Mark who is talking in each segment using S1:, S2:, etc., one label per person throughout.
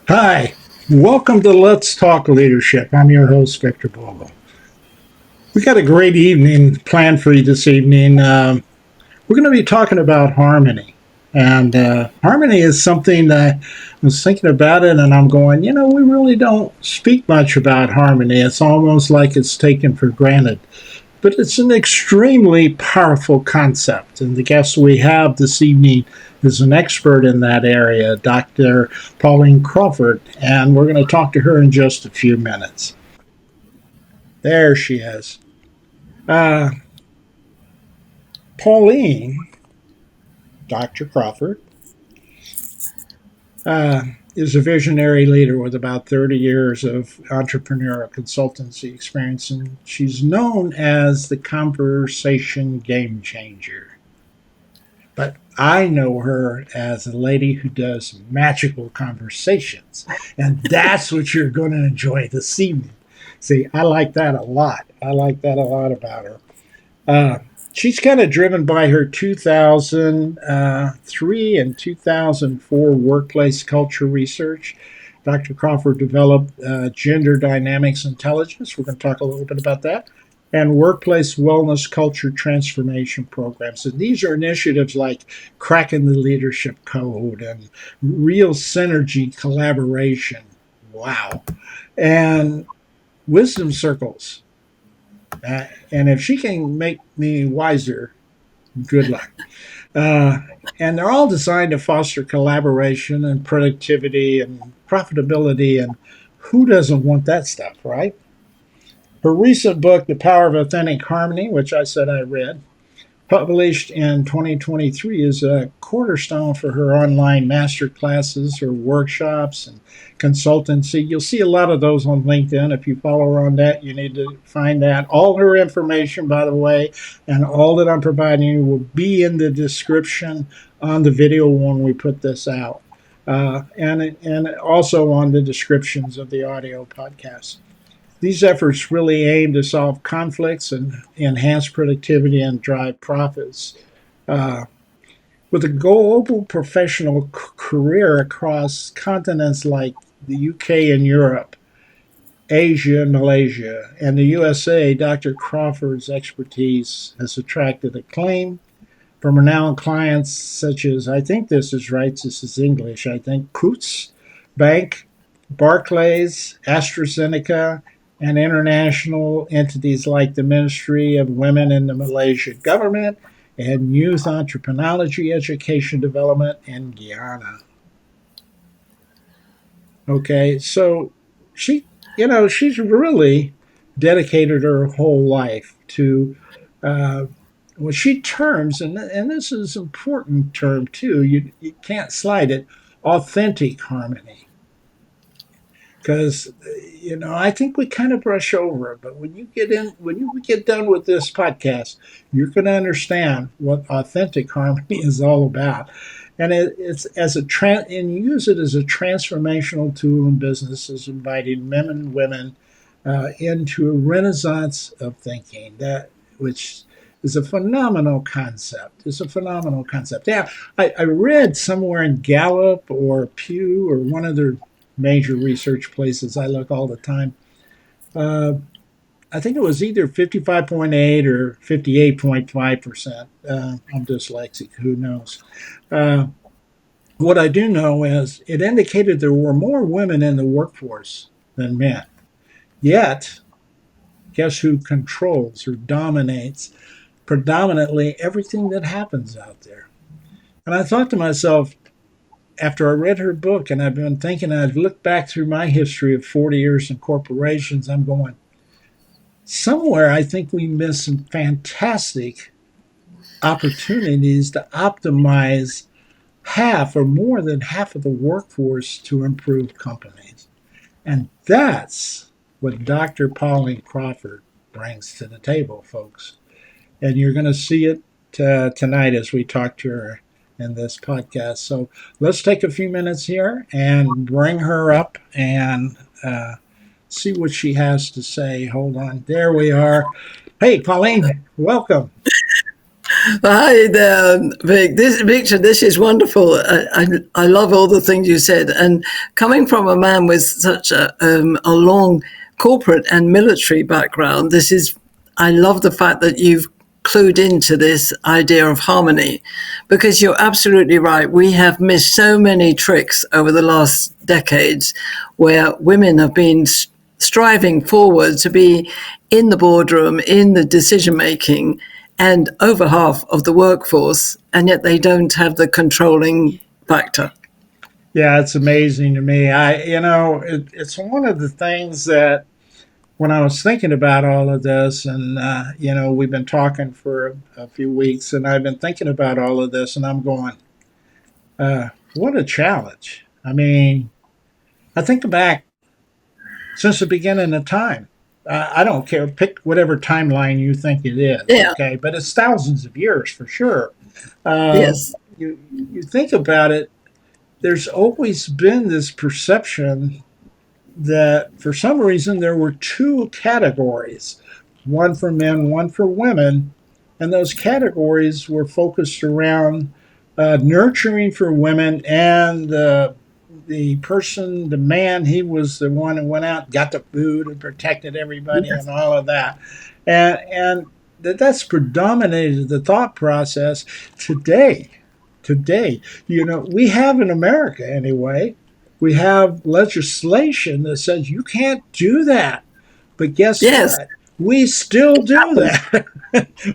S1: Hi, welcome to Let's Talk Leadership. I'm your host, Victor Bogle. We got a great evening planned for you this evening. We're going to be talking about harmony. And harmony is something that I was thinking about it, and I'm going, we really don't speak much about harmony. It's almost like it's taken for granted. But it's an extremely powerful concept. And the guest we have this evening is an expert in that area, Dr. Pauline Crawford. And we're going to talk to her in just a few minutes. There she is. Uh, Pauline, Dr. Crawford, uh, is a visionary leader with about 30 years of entrepreneurial consultancy experience. And she's known as the conversation game changer. But I know her as a lady who does magical conversations. And that's what you're going to enjoy this evening. See, I like that a lot. I like that a lot about her. Uh, she's kind of driven by her 2003 and 2004 workplace culture research. Dr. Crawford developed gender dynamics intelligence. We're going to talk a little bit about that. And workplace wellness culture transformation programs. And these are initiatives like cracking the leadership code and real synergy collaboration. Wow. And wisdom circles. And if she can make me wiser, good luck. Uh, and they're all designed to foster collaboration and productivity and profitability. And who doesn't want that stuff, right? Her recent book, The Power of Authentic Harmony, which I said I read, published in 2023, is a cornerstone for her online master classes, her workshops, and consultancy. You'll see a lot of those on LinkedIn. If you follow her on that, you need to find that. All her information, by the way, and all that I'm providing you will be in the description on the video when we put this out, and also on the descriptions of the audio podcast. These efforts really aim to solve conflicts and enhance productivity and drive profits. Uh, with a global professional career across continents like the UK and Europe, Asia and Malaysia, and the USA, Dr. Crawford's expertise has attracted acclaim from renowned clients such as, I think this is right, this is English, I think, Coutts Bank, Barclays, AstraZeneca, and international entities like the Ministry of Women in the Malaysian government and Youth Entrepreneurship Education Development in Guyana. Okay, so she's really dedicated her whole life to uh, what she terms, and this is an important term too, you can't slide it, authentic harmony. Because I think we kind of brush over it, but when you get done with this podcast, you're going to understand what authentic harmony is all about, and it's as and use it as a transformational tool in businesses, inviting men and women into a renaissance of thinking that which is a phenomenal concept. It's a phenomenal concept. Yeah, I read somewhere in Gallup or Pew or one of their major research places I look all the time. Uh, I think it was either 55.8 or 58.5%. I'm dyslexic, who knows? Uh, what I do know is it indicated there were more women in the workforce than men. Yet, guess who controls or dominates predominantly everything that happens out there? And I thought to myself, after I read her book, and I've been thinking, I've looked back through my history of 40 years in corporations, I'm going, somewhere I think we missed some fantastic opportunities to optimize half or more than half of the workforce to improve companies. And that's what Dr. Pauline Crawford brings to the table, folks. And you're going to see it tonight as we talk to her in this podcast. So let's take a few minutes here and bring her up and see what she has to say. Hold on. There we are. Hey, Pauline, welcome.
S2: Hi there, Vic. Victor, this is wonderful. I love all the things you said. And coming from a man with such a long corporate and military background, I love the fact that you've clued into this idea of harmony, because you're absolutely right. We have missed so many tricks over the last decades where women have been striving forward to be in the boardroom, in the decision making, and over half of the workforce, and yet they don't have the controlling factor.
S1: Yeah, it's amazing to me. It's one of the things that when I was thinking about all of this, and we've been talking for a few weeks, and I've been thinking about all of this, and I'm going, what a challenge. I mean, I think back since the beginning of time. I don't care. Pick whatever timeline you think it is,
S2: Yeah.
S1: okay? But it's thousands of years for sure. Uh,
S2: Yes.
S1: you think about it. There's always been this perception that for some reason there were two categories, one for men, one for women, and those categories were focused around nurturing for women, and the person, the man, he was the one who went out, got the food, and protected everybody, and
S2: Yes.
S1: all of that, and that's predominated the thought process today. Today, we have in America anyway, we have legislation that says you can't do that. But guess
S2: Yes.
S1: what? We still do that.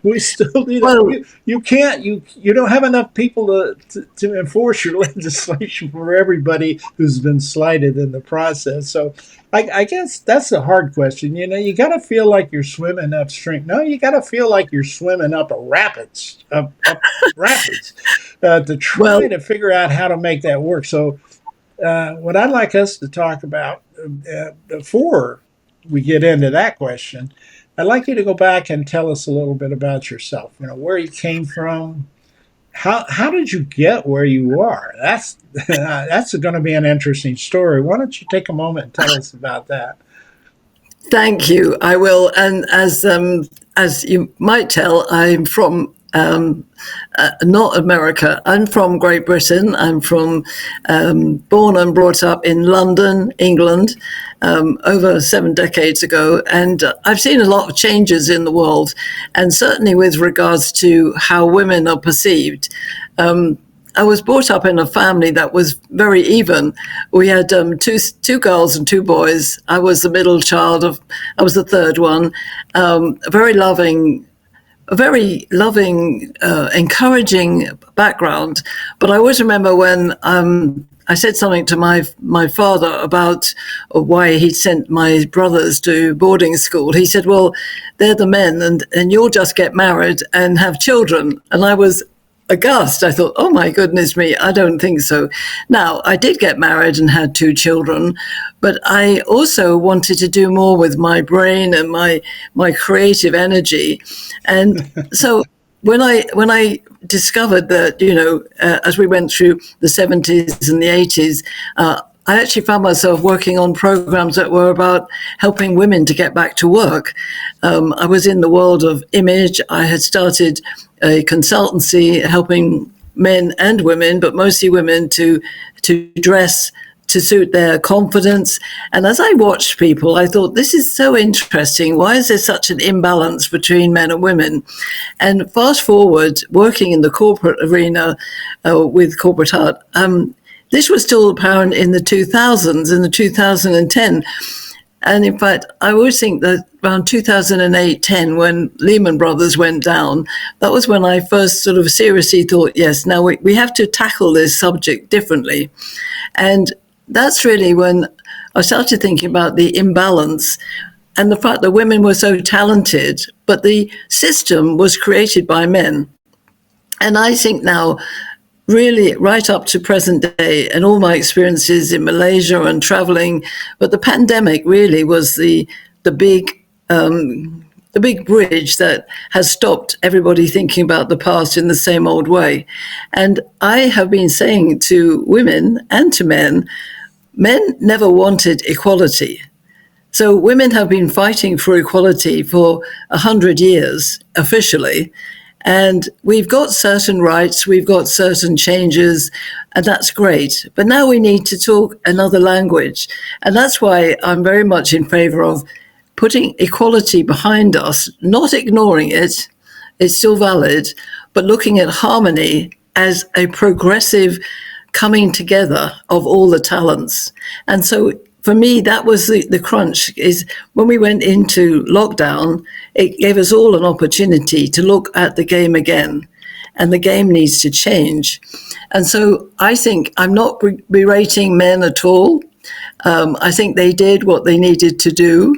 S1: We still do that.
S2: Well,
S1: You can't. You don't have enough people to enforce your legislation for everybody who's been slighted in the process. So I guess that's a hard question. You got to feel like you're swimming upstream. No, you got to feel like you're swimming up a rapids, up rapids, to try
S2: well,
S1: to figure out how to make that work. So what I'd like us to talk about before we get into that question, I'd like you to go back and tell us a little bit about yourself. Where you came from. How did you get where you are? That's going to be an interesting story. Why don't you take a moment and tell us about that?
S2: thank you. I will. And as you might tell, I'm from not America. I'm from Great Britain. I'm from born and brought up in London, England, over 7 decades ago, and I've seen a lot of changes in the world, and certainly with regards to how women are perceived. I was brought up in a family that was very even. We had two girls and 2 boys. I was the middle child of. I was the third one. A very loving, encouraging background. But I always remember when I said something to my father about why he'd sent my brothers to boarding school. He said, "Well, they're the men, and you'll just get married and have children." And I was aghast. I thought, oh my goodness me, I don't think so. Now, I did get married and had 2 children, but I also wanted to do more with my brain and my creative energy. And so when I discovered that, as we went through the 70s and the 80s, I actually found myself working on programs that were about helping women to get back to work. I was in the world of image. I had started a consultancy helping men and women, but mostly women, to dress to suit their confidence. And as I watched people, I thought, this is so interesting. Why is there such an imbalance between men and women? And fast forward, working in the corporate arena with corporate art, this was still apparent in the 2000s, in the 2010. And in fact, I always think that around 2008-10, when Lehman Brothers went down, that was when I first sort of seriously thought, yes, now we have to tackle this subject differently. And that's really when I started thinking about the imbalance and the fact that women were so talented, but the system was created by men. And I think now, really right up to present day, and all my experiences in Malaysia and traveling, but the pandemic really was the big bridge that has stopped everybody thinking about the past in the same old way. And I have been saying to women and to men never wanted equality. So women have been fighting for equality for 100 years officially. And we've got certain rights, we've got certain changes, and that's great. But now we need to talk another language. And that's why I'm very much in favor of putting equality behind us, not ignoring it, it's still valid, but looking at harmony as a progressive coming together of all the talents. And so for me, that was the crunch, is when we went into lockdown, it gave us all an opportunity to look at the game again. And the game needs to change. And so I think I'm not berating men at all. I think they did what they needed to do.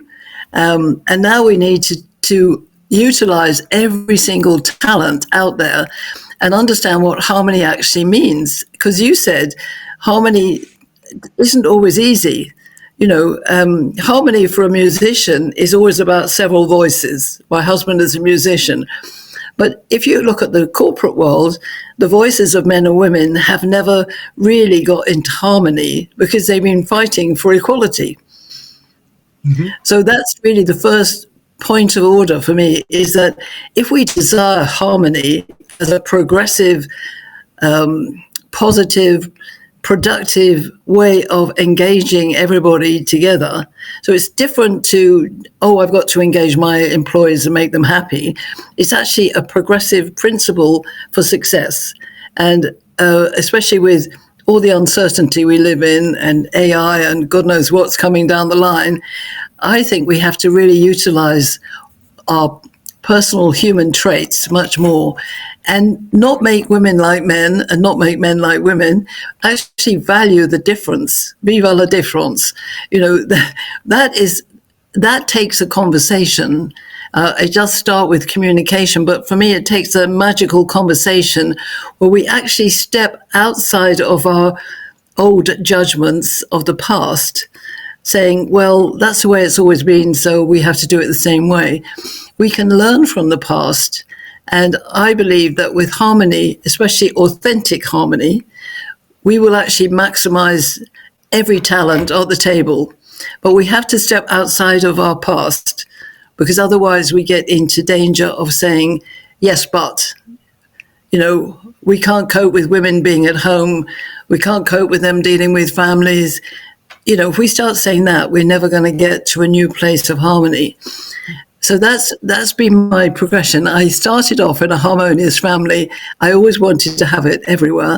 S2: And now we need to utilize every single talent out there and understand what harmony actually means. Because you said harmony isn't always easy. You know, harmony for a musician is always about several voices. My husband is a musician. But if you look at the corporate world, the voices of men and women have never really got into harmony because they've been fighting for equality. Mm-hmm. So that's really the first point of order for me, is that if we desire harmony as a progressive, positive, productive way of engaging everybody together. So it's different to, oh, I've got to engage my employees and make them happy. It's actually a progressive principle for success. And especially with all the uncertainty we live in and AI and God knows what's coming down the line, I think we have to really utilize our personal human traits much more and not make women like men and not make men like women. Actually value the difference. Viva la difference. You know, that takes a conversation. It does start with communication, but for me, it takes a magical conversation where we actually step outside of our old judgments of the past, saying, well, that's the way it's always been, so we have to do it the same way. We can learn from the past. And I believe that with harmony, especially authentic harmony, we will actually maximize every talent at the table. But we have to step outside of our past, because otherwise we get into danger of saying, yes, but, you know, we can't cope with women being at home. We can't cope with them dealing with families. You know, if we start saying that, we're never going to get to a new place of harmony. So that's been my progression. I started off in a harmonious family. I always wanted to have it everywhere.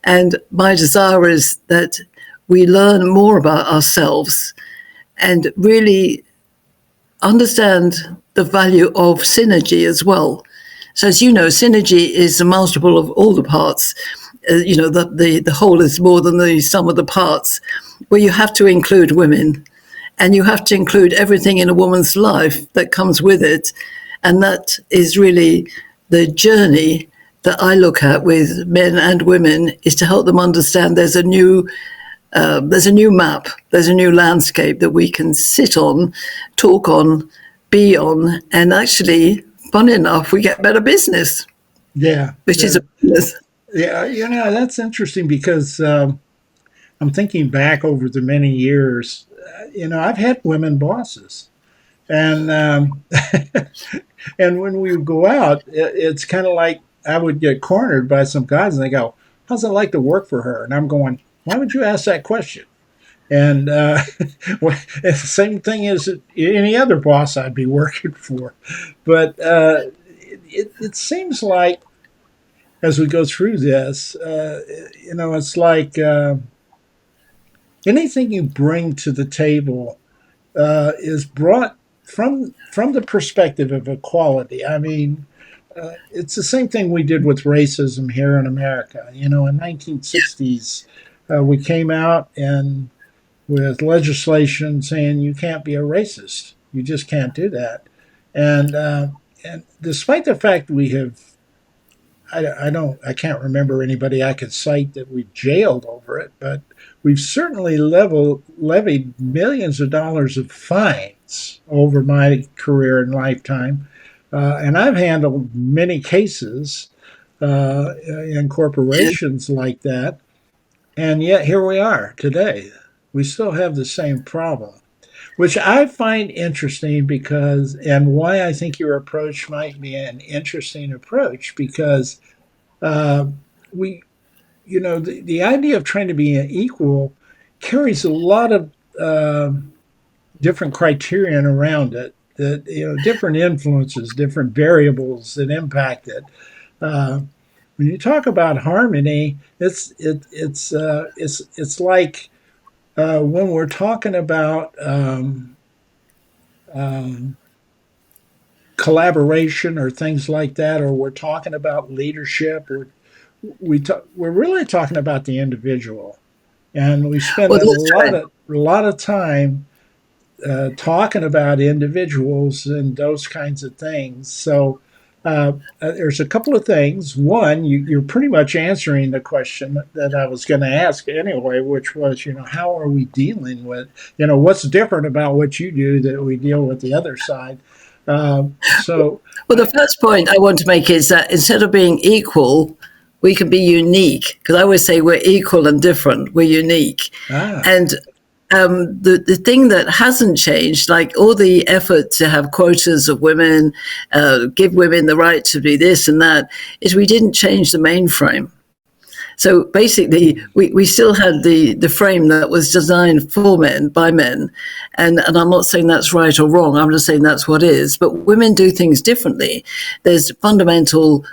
S2: And my desire is that we learn more about ourselves and really understand the value of synergy as well. So as you know, synergy is a multiple of all the parts. You know, the whole is more than the sum of the parts, where you have to include women. And you have to include everything in a woman's life that comes with it. And that is really the journey that I look at with men and women, is to help them understand there's a new map, there's a new landscape that we can sit on, talk on, be on, and actually, fun enough, we get better business.
S1: Yeah.
S2: Which is a business.
S1: Yeah, you know, that's interesting because I'm thinking back over the many years. You know, I've had women bosses, and and when we would go out, it's kind of like I would get cornered by some guys, and they go, "How's it like to work for her?" And I'm going, "Why would you ask that question?" And it's the same thing as any other boss I'd be working for, but it seems like as we go through this, you know, it's like anything you bring to the table is brought from the perspective of equality. I mean, it's the same thing we did with racism here in America. You know, in 1960s, we came out and with legislation saying you can't be a racist. You just can't do that. And despite the fact we have, I can't remember anybody I could cite that we've jailed over it, but we've certainly levied millions of dollars of fines over my career and lifetime. And I've handled many cases in corporations like that. And yet here we are today. We still have the same problem. which I find interesting because, and why I think your approach might be an interesting approach because uh, we, the idea of trying to be an equal carries a lot of different criterion around it. That different influences, different variables that impact it. Uh, when you talk about harmony, it's like when we're talking about um, collaboration or things like that, or we're talking about leadership, or we're really talking about the individual, and we spend
S2: Well,
S1: a
S2: that's
S1: lot
S2: right.
S1: of time talking about individuals and those kinds of things. So there's a couple of things. One, you're pretty much answering the question that I was going to ask anyway, which was, how are we dealing with, what's different about what you do that we deal with the other side. So,
S2: Well, the first point I want to make is that instead of being equal, we can be unique. Because I always say we're equal and different, we're unique.
S1: ah,
S2: And the thing that hasn't changed, like all the effort to have quotas of women, give women the right to be this and that, is we didn't change the mainframe. So basically, we still had the frame that was designed for men by men. And I'm not saying that's right or wrong. I'm just saying that's what is. But women do things differently. There's fundamental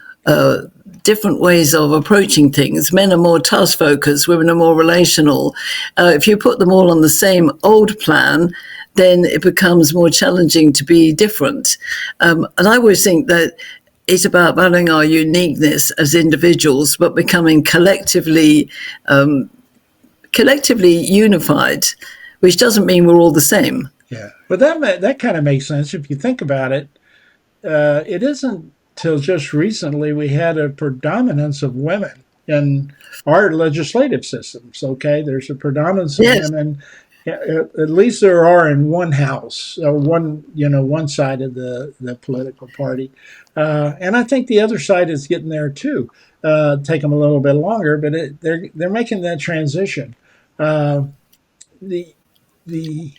S2: different ways of approaching things. Men are more task focused, women are more relational. If you put them all on the same old plan, then it becomes more challenging to be different. And I always think that it's about valuing our uniqueness as individuals, but becoming collectively unified, which doesn't mean we're all the same.
S1: yeah. But that kind of makes sense if you think about it. It isn't till just recently we had a predominance of women in our legislative systems. Okay, there's a predominance of
S2: Yes,
S1: women. At least there are in one house, or one side of the political party, and I think the other side is getting there too. Take them a little bit longer, but they're making that transition. Uh, the the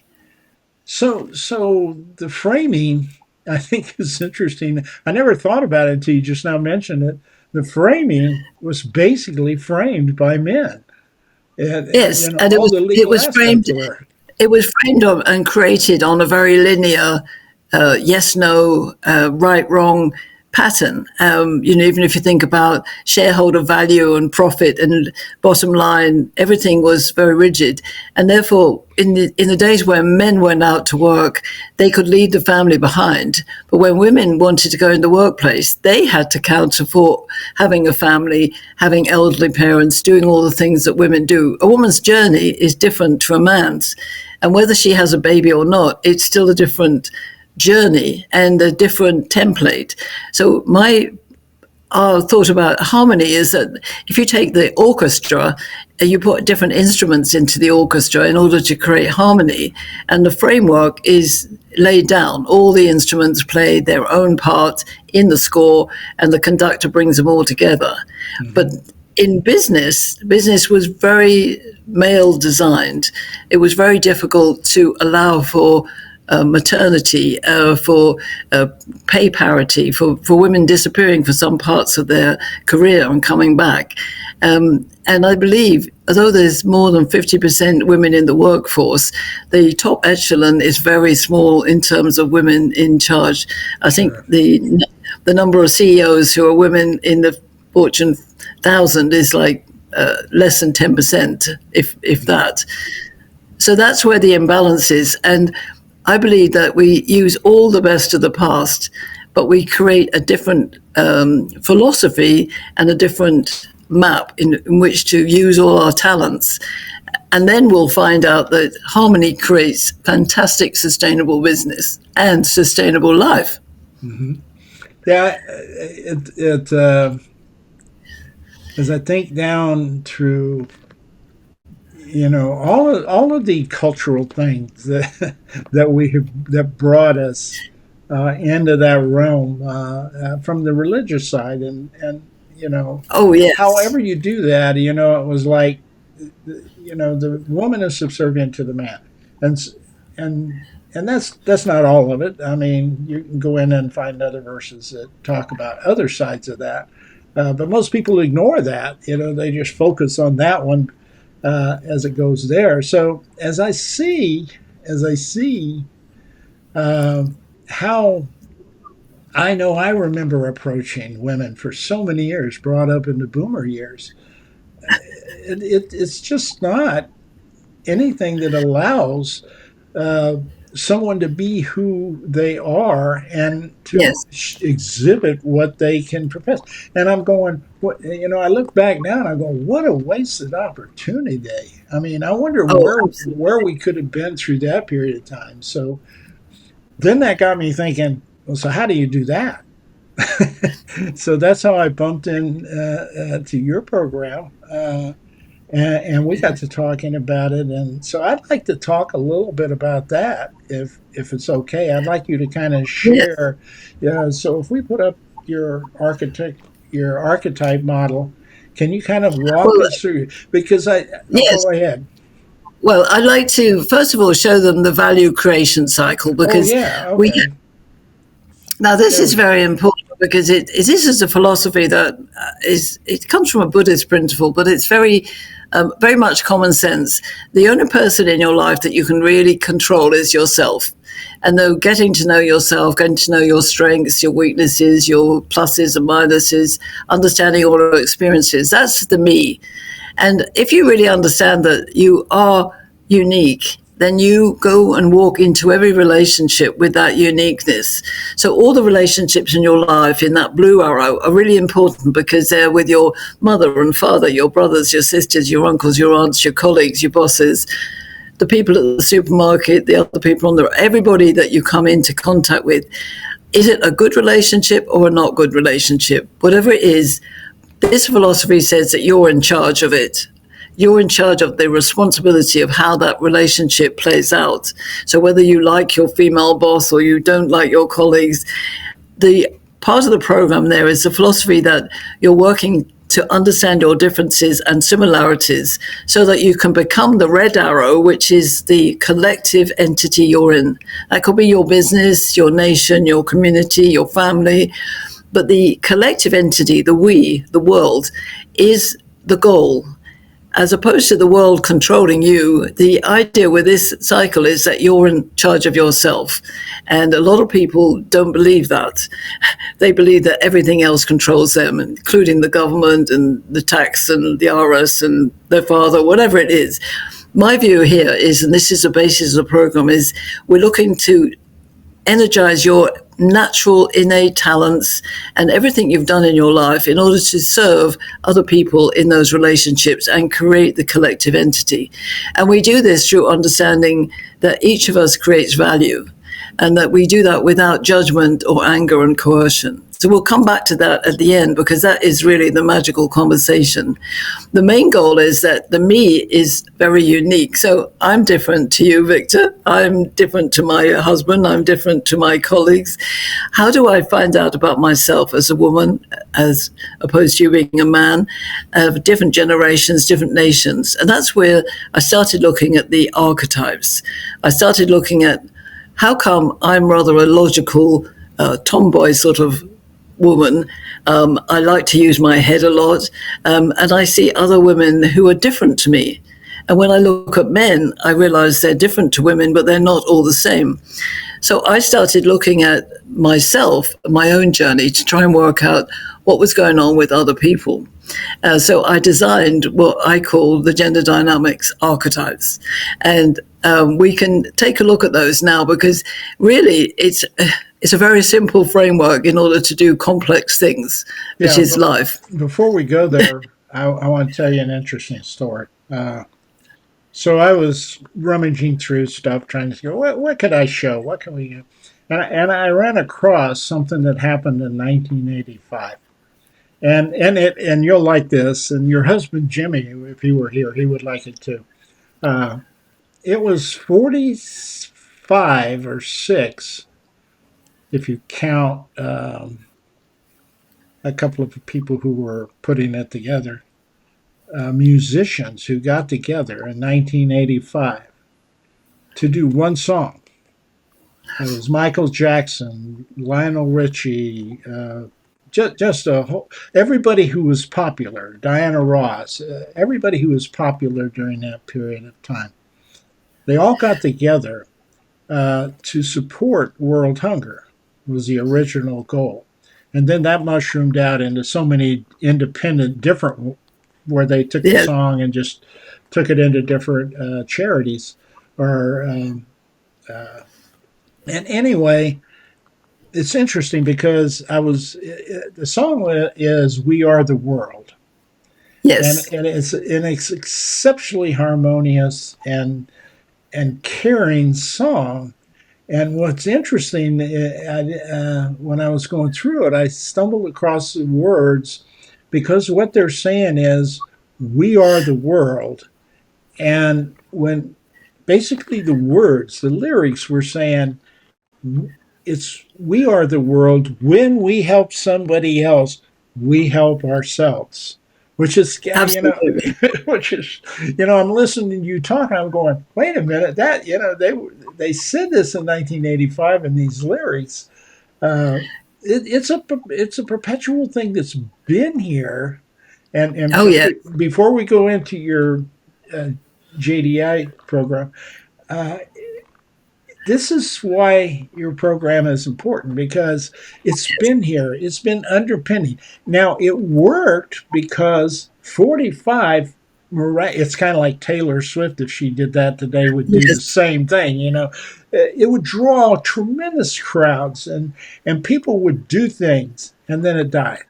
S1: so the framing, I think, is interesting. I never thought about it until you just now mentioned it. The framing was basically framed by men, and
S2: yes, and
S1: all the
S2: it
S1: legal
S2: was framed
S1: aspects were.
S2: it was framed on and created on a very linear yes no right wrong pattern. Even if you think about shareholder value and profit and bottom line, everything was very rigid, and therefore in the days when men went out to work, they could leave the family behind. But when women wanted to go in the workplace, they had to counter for having a family, having elderly parents, doing all the things that women do. A woman's journey is different to a man's. And whether she has a baby or not, it's still a different journey and a different template. So my thought about harmony is that if you take the orchestra, you put different instruments into the orchestra in order to create harmony, and the framework is laid down. All the instruments play their own part in the score, and the conductor brings them all together. But
S1: Mm-hmm.
S2: in business was very male designed. It was very difficult to allow for maternity, for pay parity, for women disappearing for some parts of their career and coming back. And I believe, although there's more than 50% women in the workforce, the top echelon is very small in terms of women in charge. I think
S1: Sure.
S2: the number of CEOs who are women in the Fortune 1,000 is like less than 10%, if
S1: Mm-hmm.
S2: that. So that's where the imbalance is. And I believe that we use all the best of the past, but we create a different philosophy and a different map in which to use all our talents. And then we'll find out that harmony creates fantastic sustainable business and sustainable life.
S1: Mm-hmm. Yeah, as I think down through all of the cultural things that that brought us into that realm from the religious side, and
S2: Oh, yes.
S1: however you do that, it was like the woman is subservient to the man, and and that's not all of it. I mean, you can go in and find other verses that talk about other sides of that, but most people ignore that. They just focus on that one as it goes there. So as I see uh, how I know I remember approaching women for so many years, brought up in the boomer years. It's just not anything that allows uh, someone to be who they are and to
S2: Yes.
S1: exhibit what they can profess. And I'm going, I look back now and I go, what a wasted opportunity. I mean, I wonder
S2: Oh,
S1: where
S2: absolutely.
S1: we could have been through that period of time. So then that got me thinking, well, so how do you do that? So that's how I bumped in to your program. And we got to talking about it, and so I'd like to talk a little bit about that, if it's okay. I'd like you to kind of
S2: Yes.
S1: share. Yeah. So if we put up your archetype model, can you kind of walk
S2: Well,
S1: us through? Because I'll
S2: yes.
S1: go ahead.
S2: Well, I'd like to first of all show them the value creation cycle
S1: Oh
S2: because
S1: yeah.
S2: we
S1: Okay.
S2: now this
S1: Yeah.
S2: is very important because this is a philosophy that it comes from a Buddhist principle, but it's very much common sense. The only person in your life that you can really control is yourself. And though getting to know yourself, getting to know your strengths, your weaknesses, your pluses and minuses, understanding all your experiences, that's the me. And if you really understand that you are unique, then you go and walk into every relationship with that uniqueness. So all the relationships in your life in that blue arrow are really important because they're with your mother and father, your brothers, your sisters, your uncles, your aunts, your colleagues, your bosses, the people at the supermarket, the other people on the everybody that you come into contact with. Is it a good relationship or a not good relationship? Whatever it is, this philosophy says that you're in charge of it. You're in charge of the responsibility of how that relationship plays out. So whether you like your female boss or you don't like your colleagues, the part of the program there is the philosophy that you're working to understand your differences and similarities so that you can become the red arrow, which is the collective entity you're in. That could be your business, your nation, your community, your family, but the collective entity, the we, the world, is the goal. As opposed to the world controlling you, the idea with this cycle is that you're in charge of yourself. And a lot of people don't believe that. They believe that everything else controls them, including the government and the tax and the IRS and their father, whatever it is. My view here is, and this is the basis of the program, is we're looking to energize your natural innate talents and everything you've done in your life in order to serve other people in those relationships and create the collective entity. And we do this through understanding that each of us creates value and that we do that without judgment or anger and coercion. So we'll come back to that at the end because that is really the magical conversation. The main goal is that the me is very unique. So I'm different to you, Victor. I'm different to my husband. I'm different to my colleagues. How do I find out about myself as a woman, as opposed to you being a man, of different generations, different nations? And that's where I started looking at the archetypes. I started looking at how come I'm rather a logical tomboy sort of woman. I like to use my head a lot, and I see other women who are different to me. And when I look at men, I realize they're different to women, but they're not all the same. So I started looking at myself, my own journey, to try and work out what was going on with other people. So I designed what I call the gender dynamics archetypes. And we can take a look at those now because really it's a very simple framework in order to do complex things, which
S1: Yeah.
S2: is
S1: But
S2: life.
S1: before we go there, I want to tell you an interesting story. So I was rummaging through stuff, trying to go, what could I show? What can we do? And I ran across something that happened in 1985. And you'll like this, and your husband Jimmy, if he were here, he would like it too. Uh, it was 45 or six, if you count a couple of people who were putting it together, musicians who got together in 1985 to do one song. It was Michael Jackson, Lionel Richie, just a whole, everybody who was popular, Diana Ross, everybody who was popular during that period of time. They all got together to support world hunger was the original goal. And then that mushroomed out into so many independent, different, where they took the
S2: Yes.
S1: song and just took it into different charities. Or and anyway, it's interesting because the song is "We Are the World," and
S2: Yes.
S1: it's exceptionally harmonious and caring song. And what's interesting, when I was going through it, I stumbled across the words because what they're saying is, we are the world. And when basically the words, the lyrics were saying, it's we are the world. When we help somebody else, we help ourselves. Which is,
S2: Absolutely.
S1: which is, I'm listening to you talk, and I'm going, wait a minute, that, they said this in 1985 in these lyrics. Uh, it's a perpetual thing that's been here, and
S2: Oh, yeah.
S1: before we go into your uh, JDI program, uh, this is why your program is important because it's been here. It's been underpinning. Now, it worked because 45, it's kind of like Taylor Swift, if she did that today, would do the
S2: Yes.
S1: same thing, It would draw tremendous crowds and people would do things and then it died.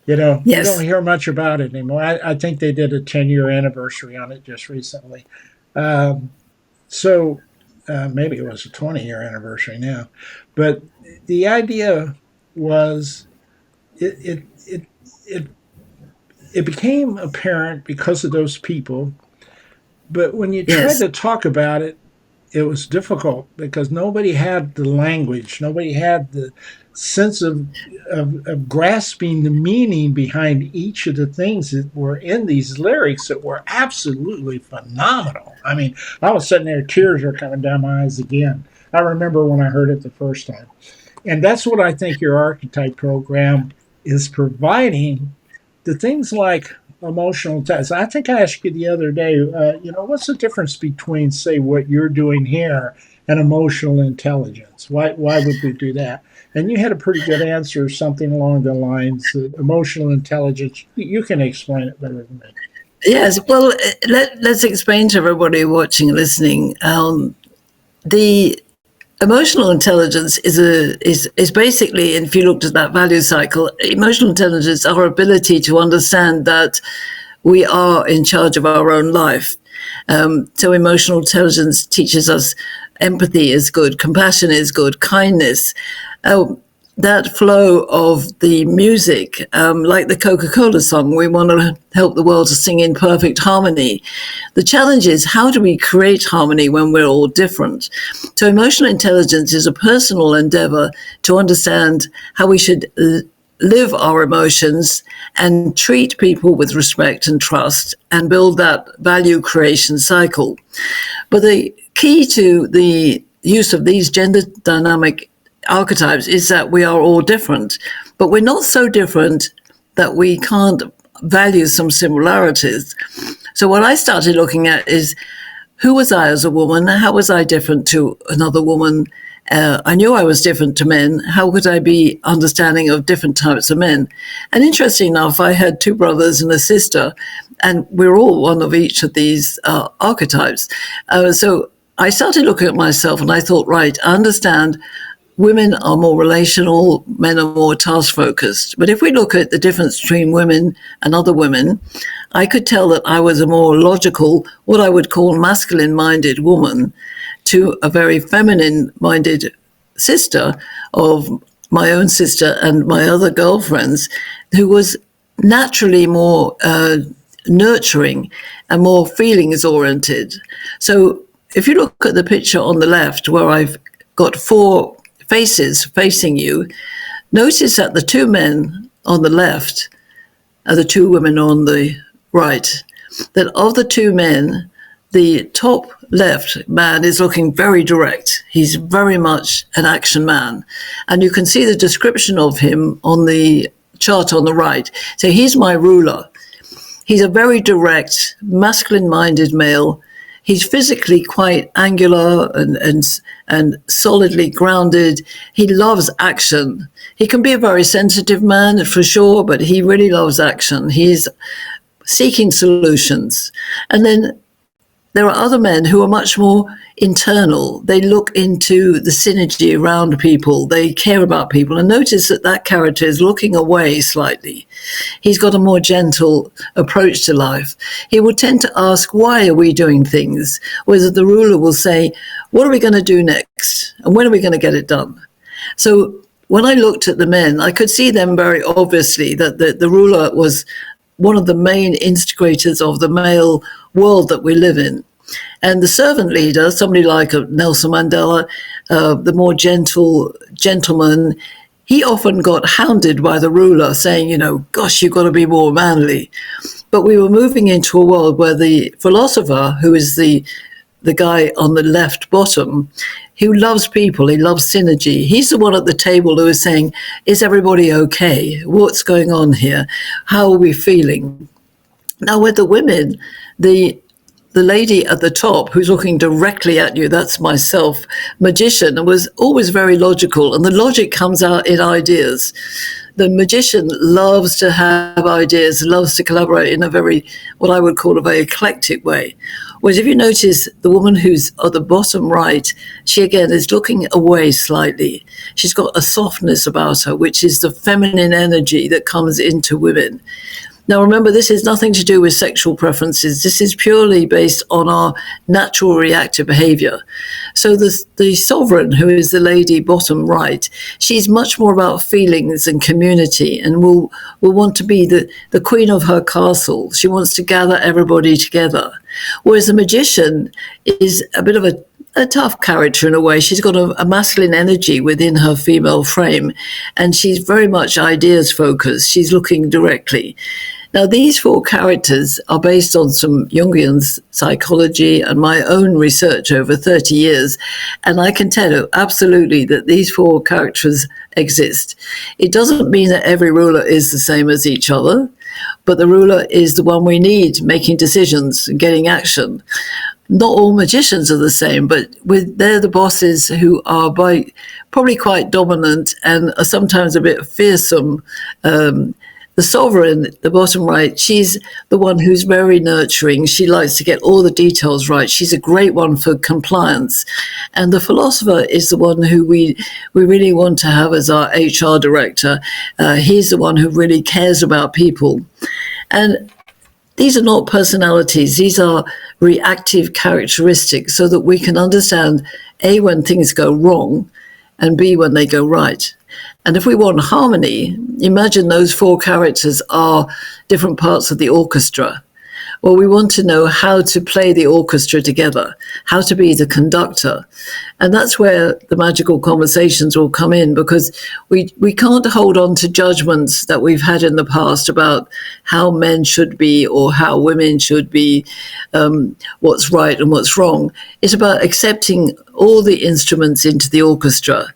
S1: You don't
S2: Yes.
S1: hear much about it anymore. I think they did a 10-year anniversary on it just recently. Um, so maybe it was a 20-year anniversary now. But the idea was it, it, it, it, it became apparent because of those people. But when you tried
S2: Yes.
S1: to talk about it, it was difficult because nobody had the language, nobody had the sense of grasping the meaning behind each of the things that were in these lyrics that were absolutely phenomenal. I mean, I was sitting there, tears are coming down my eyes again. I remember when I heard it the first time. And that's what I think your archetype program is providing the things like emotional tests. I think I asked you the other day, what's the difference between, say, what you're doing here and emotional intelligence? Why would we do that? And you had a pretty good answer, something along the lines that emotional intelligence, you can explain it better than me.
S2: Yes. Well, let's explain to everybody watching and listening. The emotional intelligence is basically, if you looked at that value cycle, emotional intelligence, our ability to understand that we are in charge of our own life. So emotional intelligence teaches us empathy is good, compassion is good, kindness. That flow of the music, like the Coca-Cola song, we want to help the world to sing in perfect harmony. The challenge is, how do we create harmony when we're all different? So emotional intelligence is a personal endeavor to understand how we should live our emotions and treat people with respect and trust and build that value creation cycle. But the key to the use of these gender dynamic archetypes is that we are all different, but we're not so different that we can't value some similarities. So what I started looking at is, who was I as a woman? How was I different to another woman? I knew I was different to men. How could I be understanding of different types of men? And interesting enough, I had two brothers and a sister, and we're all one of each of these archetypes. So I started looking at myself and I thought, right, I understand women are more relational, men are more task focused. But if we look at the difference between women and other women, I could tell that I was a more logical, what I would call masculine minded woman to a very feminine minded sister of my own sister and my other girlfriends, who was naturally more nurturing and more feelings oriented. So if you look at the picture on the left where I've got four faces facing you, notice that the two men on the left are the two women on the right. That of the two men, the top left man is looking very direct. He's very much an action man. And you can see the description of him on the chart on the right. So he's my ruler. He's a very direct, masculine-minded male. He's physically quite angular and solidly grounded. He loves action. He can be a very sensitive man for sure, but he really loves action. He's seeking solutions. And then there are other men who are much more internal. They look into the synergy around people. They care about people. And notice that that character is looking away slightly. He's got a more gentle approach to life. He will tend to ask, why are we doing things? Whereas the ruler will say, what are we going to do next? And when are we going to get it done? So when I looked at the men, I could see them very obviously that the ruler was one of the main instigators of the male world that we live in. And the servant leader, somebody like Nelson Mandela, the more gentle gentleman, he often got hounded by the ruler saying, you know, gosh, you've got to be more manly. But we were moving into a world where the philosopher, who is the guy on the left bottom, who loves people, he loves synergy. He's the one at the table who is saying, is everybody okay? What's going on here? How are we feeling? Now with the women, the lady at the top who's looking directly at you, that's myself, magician, was always very logical. And the logic comes out in ideas. The magician loves to have ideas, loves to collaborate in a very, what I would call a very eclectic way. Whereas if you notice the woman who's at the bottom right, she again is looking away slightly. She's got a softness about her, which is the feminine energy that comes into women. Now, remember, this has nothing to do with sexual preferences. This is purely based on our natural reactive behavior. So the sovereign, who is the lady bottom right, she's much more about feelings and community and will want to be the queen of her castle. She wants to gather everybody together. Whereas the magician is a bit of a tough character in a way. She's got a masculine energy within her female frame, and she's very much ideas focused. She's looking directly. Now, these four characters are based on some Jungian psychology and my own research over 30 years. And I can tell you absolutely that these four characters exist. It doesn't mean that every ruler is the same as each other, but the ruler is the one we need making decisions and getting action. Not all magicians are the same, but they're the bosses who are probably quite dominant and are sometimes a bit fearsome. The sovereign, the bottom right, she's the one who's very nurturing. She likes to get all the details right. She's a great one for compliance. And the philosopher is the one who we really want to have as our HR director. He's the one who really cares about people. And these are not personalities. These are reactive characteristics so that we can understand, A, when things go wrong, and B, when they go right. And if we want harmony, imagine those four characters are different parts of the orchestra. Well, we want to know how to play the orchestra together, how to be the conductor. And that's where the magical conversations will come in, because we can't hold on to judgments that we've had in the past about how men should be or how women should be, what's right and what's wrong. It's about accepting all the instruments into the orchestra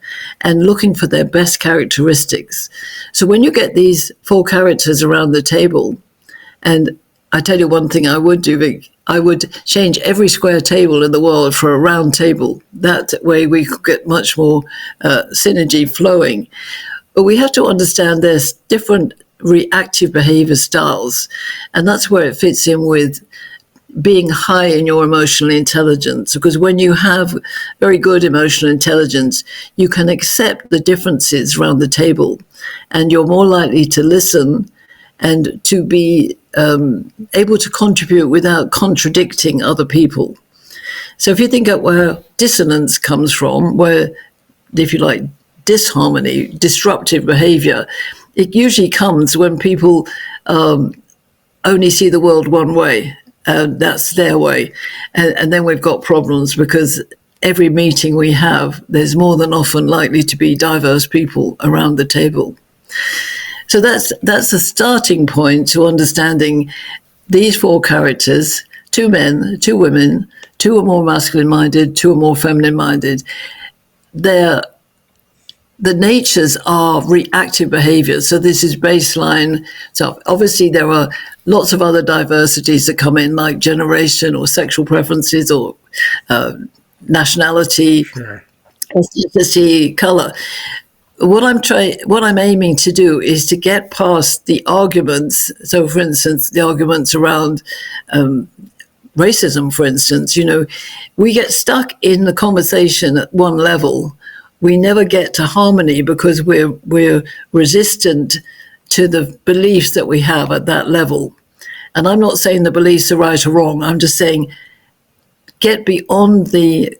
S2: and looking for their best characteristics. So when you get these four characters around the table, and I tell you one thing I would do, Vic, I would change every square table in the world for a round table. That way we could get much more synergy flowing. But we have to understand there's different reactive behavior styles, and that's where it fits in with being high in your emotional intelligence, because when you have very good emotional intelligence, you can accept the differences around the table, and you're more likely to listen and to be able to contribute without contradicting other people. So if you think of where dissonance comes from, where, if you like, disharmony, disruptive behavior, it usually comes when people only see the world one way, and that's their way. And then we've got problems, because every meeting we have, there's more than often likely to be diverse people around the table. So that's a starting point to understanding these four characters, two men, two women, two are more masculine minded, two are more feminine minded. The natures are reactive behaviors. So this is baseline. So obviously there are lots of other diversities that come in, like generation or sexual preferences or nationality,
S1: Sure.
S2: ethnicity, color. What I'm aiming to do is to get past the arguments. So, for instance, the arguments around racism, for instance, we get stuck in the conversation at one level. We never get to harmony because we're resistant to the beliefs that we have at that level. And I'm not saying the beliefs are right or wrong. I'm just saying get beyond the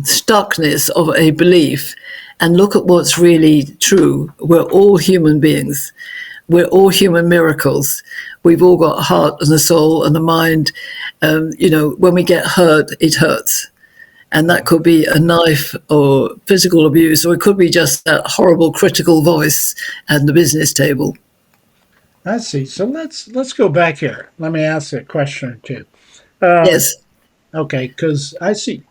S2: stuckness of a belief and look at what's really true. We're all human beings. We're all human miracles. We've all got a heart and a soul and a mind. When we get hurt, it hurts. And that could be a knife or physical abuse, or it could be just that horrible critical voice at the business table.
S1: I see. So let's go back here. Let me ask a question or two.
S2: Yes,
S1: Okay, because I see,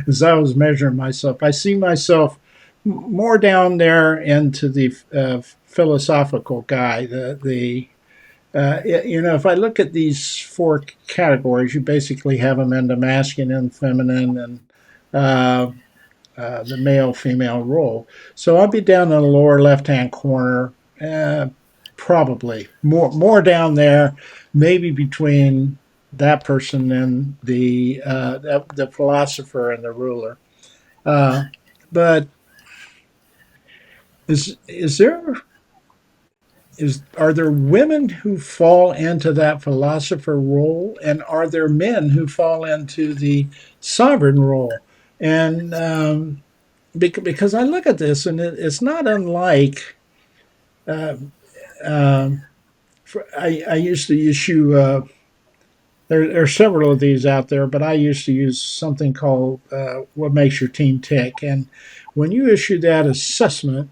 S1: as I was measuring myself, I see myself more down there into the philosophical guy. If I look at these four categories, you basically have them into masculine, feminine, and uh, the male female role. So I'll be down in the lower left hand corner, probably more down there, maybe between that person and the philosopher and the ruler. But is there is are there women who fall into that philosopher role, and are there men who fall into the sovereign role? And because I look at this, and it's not unlike. Uh, um, I used to issue. There are several of these out there, but I used to use something called "What Makes Your Team Tick." And when you issue that assessment,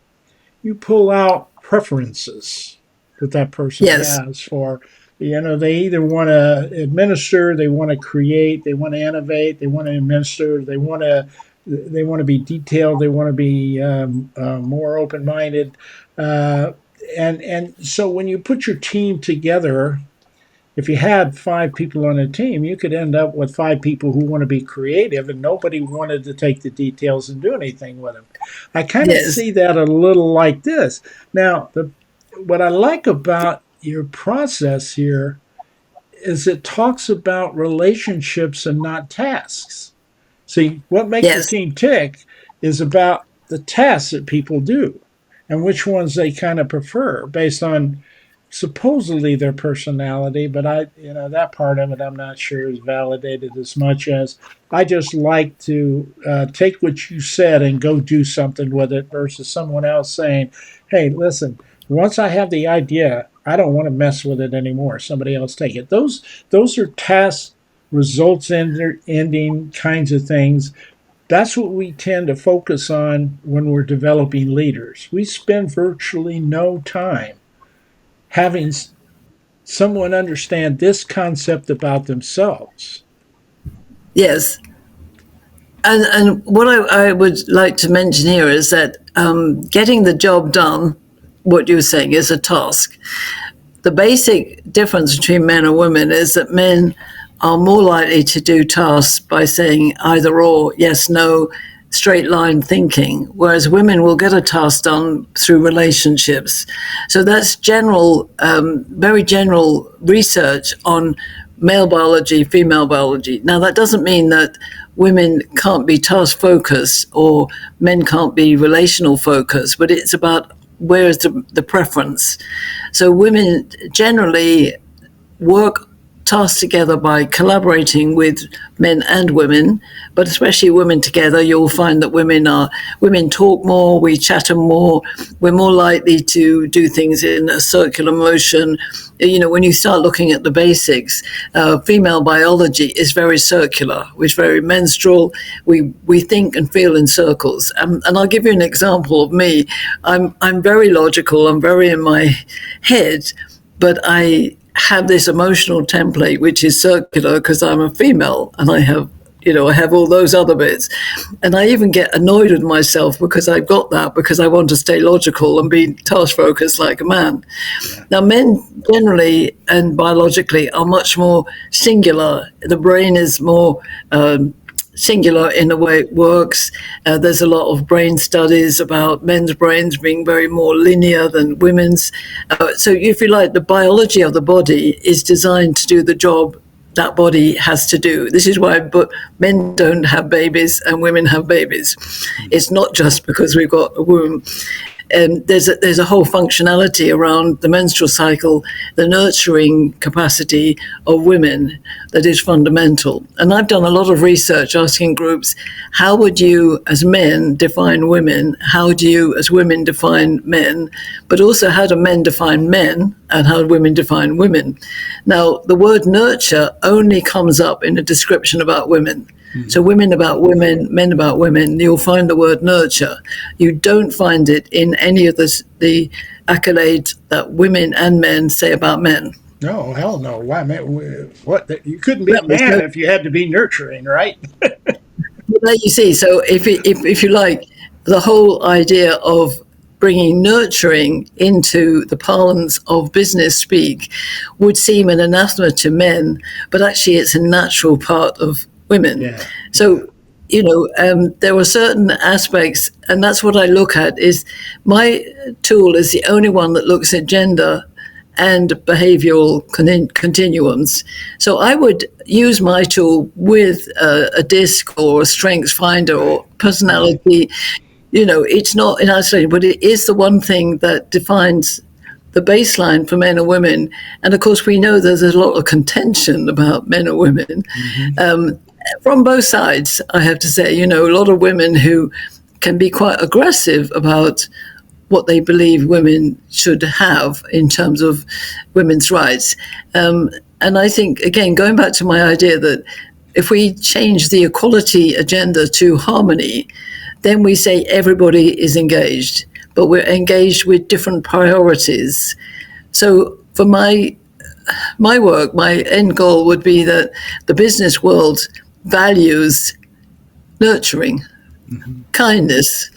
S1: you pull out preferences that person
S2: yes,
S1: has for. They either want to administer, they want to create, they want to innovate, they want to administer, they want to be detailed, they want to be more open minded, and so when you put your team together, if you had five people on a team, you could end up with five people who want to be creative and nobody wanted to take the details and do anything with them. I kind of
S2: yes,
S1: see that a little like this. Now, what I like about your process here is it talks about relationships and not tasks. See, what makes your
S2: yes,
S1: team tick is about the tasks that people do and which ones they kind of prefer based on supposedly their personality, but that part of it I'm not sure is validated as much as I just like to take what you said and go do something with it versus someone else saying, "Hey, listen, once I have the idea, I don't want to mess with it anymore. Somebody else take it." Those are task results ending kinds of things. That's what we tend to focus on when we're developing leaders. We spend virtually no time having someone understand this concept about themselves.
S2: yes. And what I would like to mention here is that getting the job done, what you're saying, is a task. The basic difference between men and women is that men are more likely to do tasks by saying either or, yes, no, straight line thinking, whereas women will get a task done through relationships. So that's very general research on male biology, female biology. Now, that doesn't mean that women can't be task focused or men can't be relational focused, but it's about where is the preference. So women generally work tasks together by collaborating with men and women, but especially women together. You'll find that women talk more, we chatter more, we're more likely to do things in a circular motion. When you start looking at the basics, female biology is very circular, it's very menstrual. We think and feel in circles. And I'll give you an example of me. I'm very logical, I'm very in my head, but I have this emotional template, which is circular because I'm a female and I have, I have all those other bits. And I even get annoyed with myself because I've got that because I want to stay logical and be task focused like a man. Yeah. Now, men generally and biologically are much more singular. The brain is more singular in the way it works. There's a lot of brain studies about men's brains being very more linear than women's. So if you like, the biology of the body is designed to do the job that body has to do. This is why men don't have babies and women have babies. It's not just because we've got a womb. There's a whole functionality around the menstrual cycle, the nurturing capacity of women that is fundamental. And I've done a lot of research asking groups, how would you as men define women? How do you as women define men? But also how do men define men and how do women define women? Now, the word nurture only comes up in a description about women. So women about women, men about women, you'll find the word nurture. You don't find it in any of the accolades that women and men say about men.
S1: No, hell no. Why, man, what? You couldn't be a man if you had to be nurturing, right?
S2: You see, so if you like, the whole idea of bringing nurturing into the parlance of business speak would seem an anathema to men, but actually it's a natural part of women. Yeah. So, there are certain aspects, and that's what I look at, is my tool is the only one that looks at gender and behavioral continuums. So I would use my tool with a DISC or a strengths finder or personality. It's not in isolation, but it is the one thing that defines the baseline for men and women. And of course, we know there's a lot of contention about men and women. Mm-hmm. From both sides, I have to say, a lot of women who can be quite aggressive about what they believe women should have in terms of women's rights. And I think, again, going back to my idea that if we change the equality agenda to harmony, then we say everybody is engaged, but we're engaged with different priorities. So for my work, my end goal would be that the business world values nurturing, mm-hmm. kindness,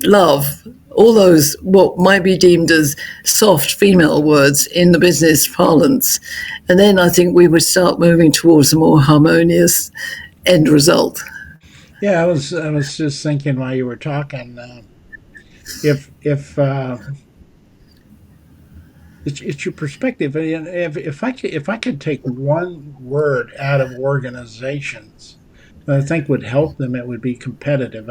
S2: love, all those what might be deemed as soft female words in the business parlance. And then I think we would start moving towards a more harmonious end result.
S1: Yeah, I was just thinking while you were talking, if it's your perspective. If I could take one word out of organizations that I think would help them, it would be competitive.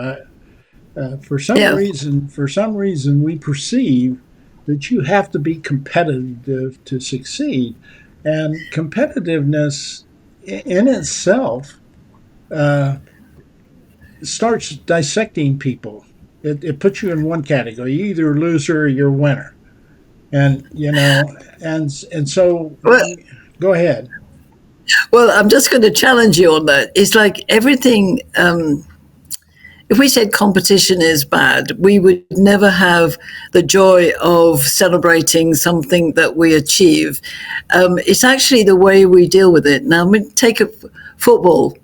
S1: For some reason, we perceive that you have to be competitive to succeed, and competitiveness in itself starts dissecting people. It puts you in one category. You're either a loser or you're a winner. And, and so, go ahead.
S2: Well, I'm just going to challenge you on that. It's like everything, if we said competition is bad, we would never have the joy of celebrating something that we achieve. It's actually the way we deal with it. Now, take a football.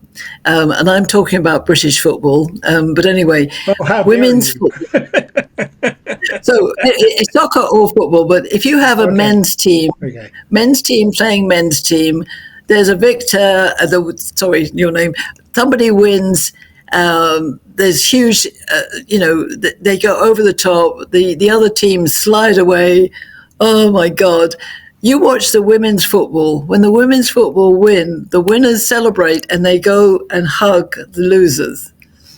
S2: And I'm talking about British football, but anyway, women's football. So it's soccer or football, but if you have a men's team playing men's team, there's a victor. Sorry, your name. Somebody wins. There's huge. They go over the top. The other teams slide away. Oh my God. You watch the women's football. When the women's football win, the winners celebrate and they go and hug the losers.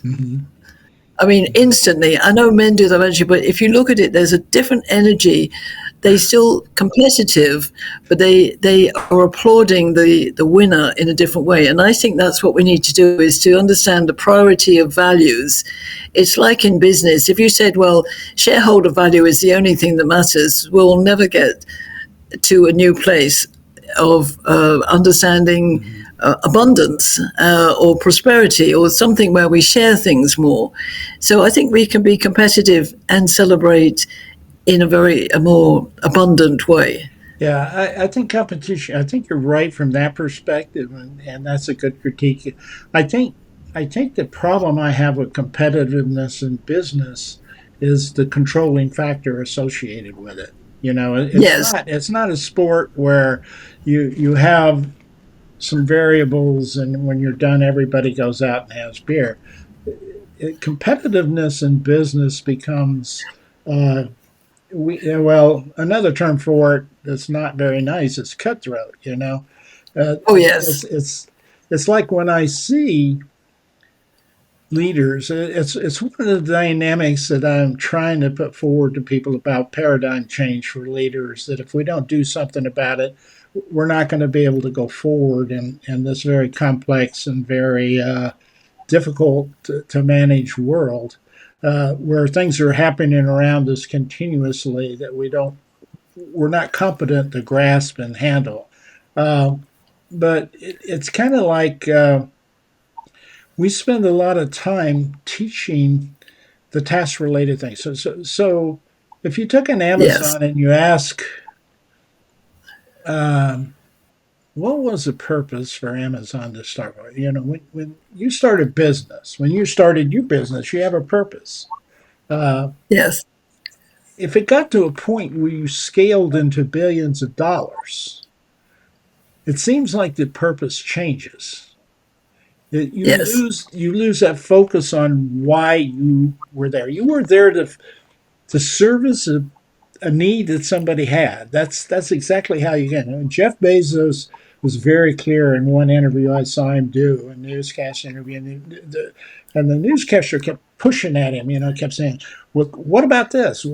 S2: Mm-hmm. I mean, instantly. I know men do that eventually, but if you look at it, there's a different energy. They're still competitive, but they are applauding the winner in a different way. And I think that's what we need to do, is to understand the priority of values. It's like in business. If you said, well, shareholder value is the only thing that matters, we'll never get to a new place of understanding abundance or prosperity, or something where we share things more. So I think we can be competitive and celebrate in a more abundant way.
S1: Yeah, I think competition. I think you're right from that perspective, and that's a good critique. I think I think the problem I have with competitiveness in business is the controlling factor associated with it.
S2: Yes,
S1: It's not a sport where you have some variables, and when you're done, everybody goes out and has beer. Competitiveness in business becomes uh, well, another term for it that's not very nice is cutthroat.
S2: oh
S1: It's
S2: yes,
S1: it's like when I see leaders. It's one of the dynamics that I'm trying to put forward to people about paradigm change for leaders. That if we don't do something about it, we're not going to be able to go forward in this very complex and very difficult to manage world. Where things are happening around us continuously that we're not competent to grasp and handle. Uh, but it's kind of like we spend a lot of time teaching the task related things. So if you took an
S2: yes,
S1: Amazon and you ask, um, what was the purpose for Amazon to start with? When you started business, when you started your business, you have a purpose. Uh,
S2: yes,
S1: if it got to a point where you scaled into billions of dollars, it seems like the purpose changes.
S2: yes,
S1: You lose that focus on why you were there. You were there to service a need that somebody had. That's exactly how you get it. And Jeff Bezos was very clear in one interview I saw him do, a newscast interview, and the newscaster kept pushing at him. Kept saying, "Well, what about this?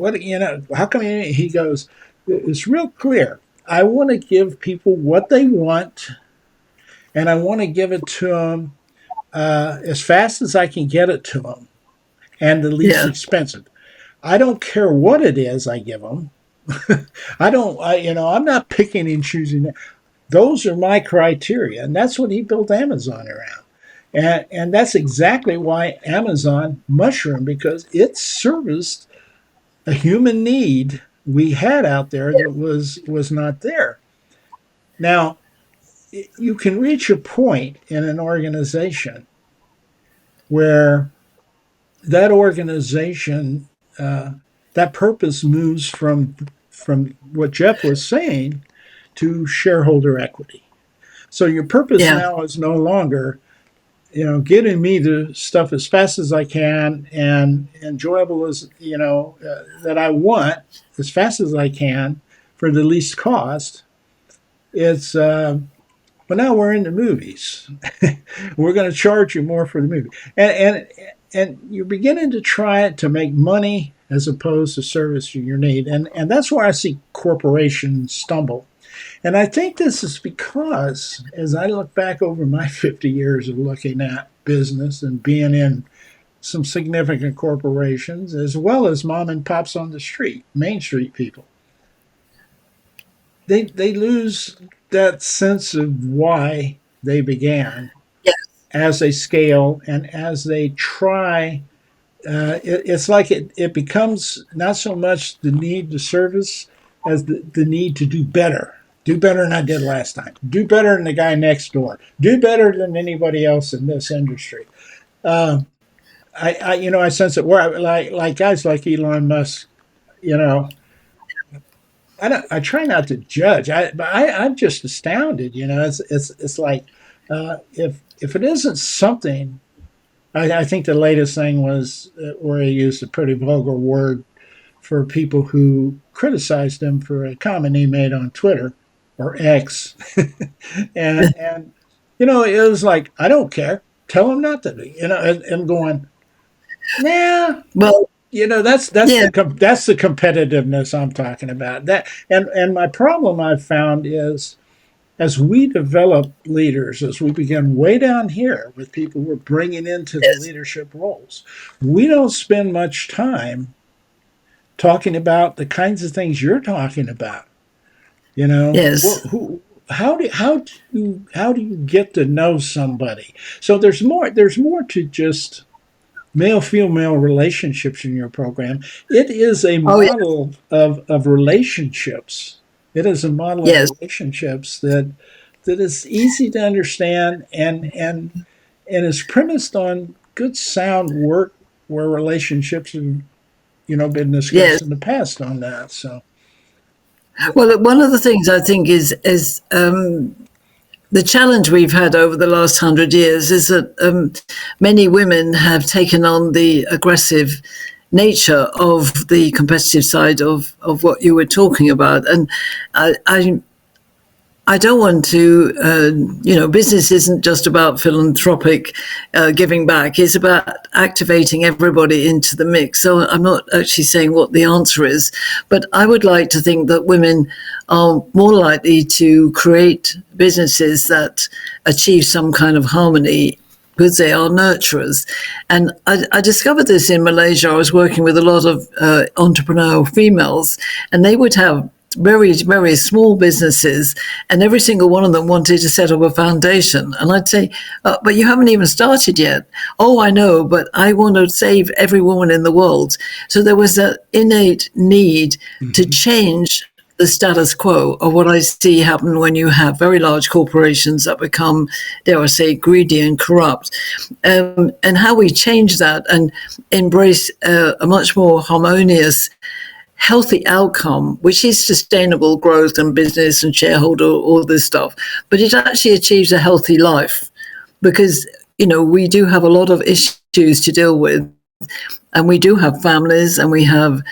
S1: How come?" He goes, "It's real clear. I want to give people what they want, and I want to give it to them as fast as I can get it to them, and the least
S2: yeah,
S1: expensive. I don't care what it is I give them. I don't, I, you know, I'm not picking and choosing. Those are my criteria. And that's what he built Amazon around. And that's exactly why Amazon mushroomed, because it serviced a human need we had out there that was not there. Now, you can reach a point in an organization where that organization, uh, that purpose moves from what Jeff was saying to shareholder equity. So your purpose
S2: yeah,
S1: now is no longer, getting me the stuff as fast as I can and enjoyable as that I want as fast as I can for the least cost. It's but now we're in the movies. We're going to charge you more for the movie, and you're beginning to try it to make money as opposed to service your need, and that's where I see corporations stumble. And I think this is because, as I look back over my 50 years of looking at business and being in some significant corporations, as well as mom and pops on the street, Main Street people, they lose that sense of why they began
S2: yeah,
S1: as they scale and as they try. It's like it becomes not so much the need to service as the need to do better than I did last time, do better than the guy next door, do better than anybody else in this industry. Uh, I sense it where like guys like Elon Musk. You know, I try not to judge. I'm just astounded. It's like if it isn't something. I think the latest thing was where he used a pretty vulgar word for people who criticized him for a comment he made on Twitter or X, and it was like, I don't care. Tell him not to be. And I'm going, nah.
S2: well, yeah,
S1: That's the competitiveness I'm talking about. And my problem I've found is, as we develop leaders, as we begin way down here with people we're bringing into the
S2: yes,
S1: leadership roles, we don't spend much time talking about the kinds of things you're talking about.
S2: yes,
S1: How do you get to know somebody? So there's more to just male female relationships in your program. It is a
S2: oh yeah,
S1: model of relationships It is a model of
S2: Yes,
S1: relationships that is easy to understand and is premised on good sound work where relationships have been
S2: yes.
S1: discussed in the past on that. So
S2: Well, one of the things I think is the challenge we've had over the last 100 years is that many women have taken on the aggressive nature of the competitive side of what you were talking about. And I, I don't want to, business isn't just about philanthropic giving back. It's about activating everybody into the mix. So I'm not actually saying what the answer is, but I would like to think that women are more likely to create businesses that achieve some kind of harmony because they are nurturers. And I discovered this in Malaysia. I was working with a lot of entrepreneurial females, and they would have very, very small businesses, and every single one of them wanted to set up a foundation. And I'd say, but you haven't even started yet. Oh, I know, but I want to save every woman in the world. So there was an innate need to change the status quo of what I see happen when you have very large corporations that become, dare I say, greedy and corrupt. And how we change that and embrace a much more harmonious, healthy outcome, which is sustainable growth and business and shareholder, all this stuff, but it actually achieves a healthy life because, we do have a lot of issues to deal with. And we do have families, and we have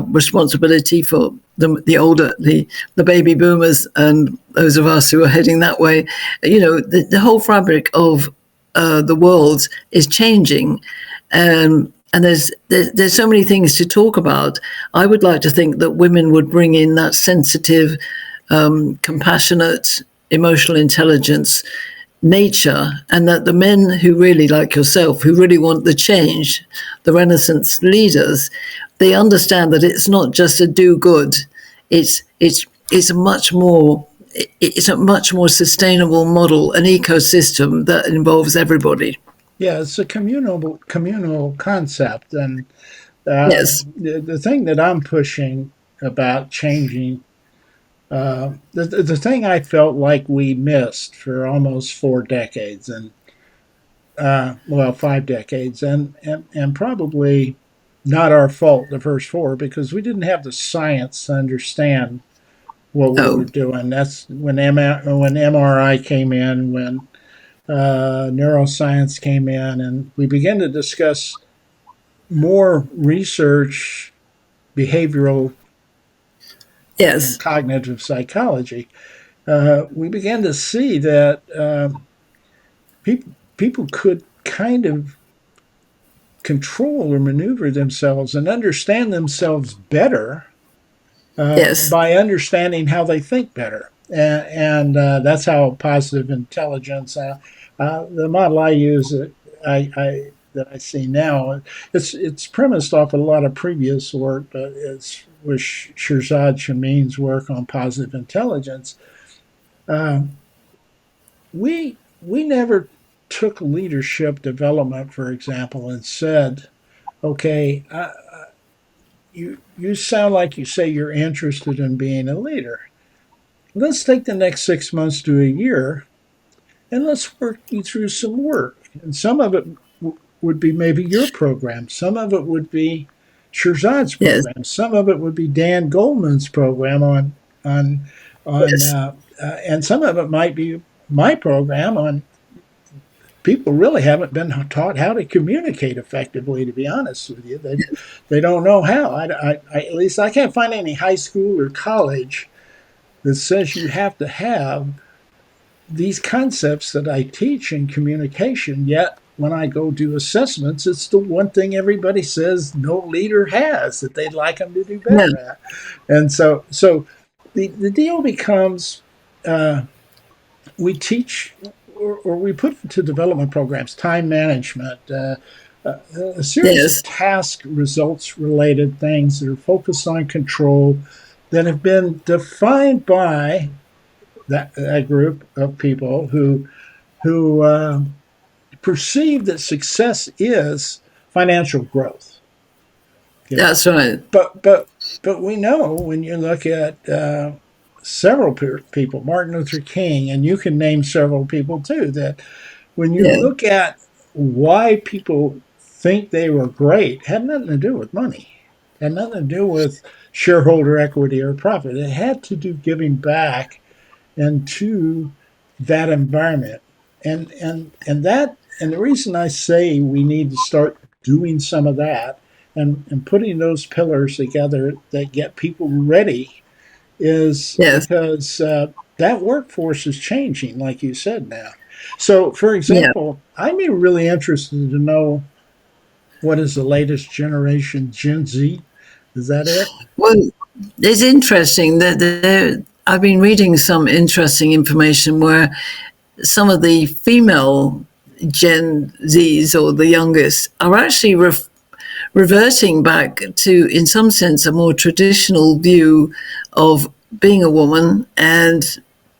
S2: responsibility for the older, the baby boomers, and those of us who are heading that way. The whole fabric of the world is changing, and there's so many things to talk about. I would like to think that women would bring in that sensitive, compassionate, emotional intelligence nature, and that the men who really, like yourself, who really want the change, the Renaissance leaders, they understand that it's not just a do good. It's a much more sustainable model, an ecosystem that involves everybody.
S1: yeah, it's a communal concept, and
S2: Yes.
S1: the thing that I'm pushing about changing. The thing I felt like we missed for almost 4 decades, and 5 decades, and probably not our fault the first four because we didn't have the science to understand what we were
S2: Oh,
S1: doing. That's when MRI came in, when neuroscience came in, and we began to discuss more research, behavioral and
S2: yes.
S1: cognitive psychology. We began to see that people could kind of control or maneuver themselves and understand themselves better
S2: Yes.
S1: by understanding how they think better. And that's how positive intelligence, the model I use, that I see now, it's premised off a lot of previous work, but it's with Shirzad Shamin's work on positive intelligence. Uh, we never took leadership development, for example, and said, okay, you sound like you say you're interested in being a leader. Let's take the next 6 months to a year and let's work you through some work. And some of it would be maybe your program, some of it would be Shirzad's
S2: Yes.
S1: program, some of it would be Dan Goldman's program on
S2: Yes.
S1: and some of it might be my program on people really haven't been taught how to communicate effectively. To be honest with you, they don't know how. At least I can't find any high school or college that says you have to have these concepts that I teach in communication. Yet when I go do assessments, it's the one thing everybody says no leader has that they'd like them to do
S2: Yeah.
S1: better at. And so the deal becomes we teach or we put into development programs time management, a series of
S2: Yes.
S1: task results related things that are focused on control that have been defined by that group of people who perceive that success is financial growth. Okay,
S2: That's right.
S1: but we know when you look at several people, Martin Luther King, and you can name several people too, that when you
S2: Yeah.
S1: look at why people think they were great, it had nothing to do with money. It had nothing to do with shareholder equity or profit. It had to do giving back into that environment. And the reason I say we need to start doing some of that and putting those pillars together that get people ready is
S2: Yes.
S1: because that workforce is changing, like you said now. So, for
S2: Yeah.
S1: example, I'd be really interested to know what is the latest generation, Gen Z? Is that it?
S2: Well, it's interesting that I've been reading some interesting information where some of the female Gen Zs or the youngest are actually reverting back to, in some sense, a more traditional view of being a woman and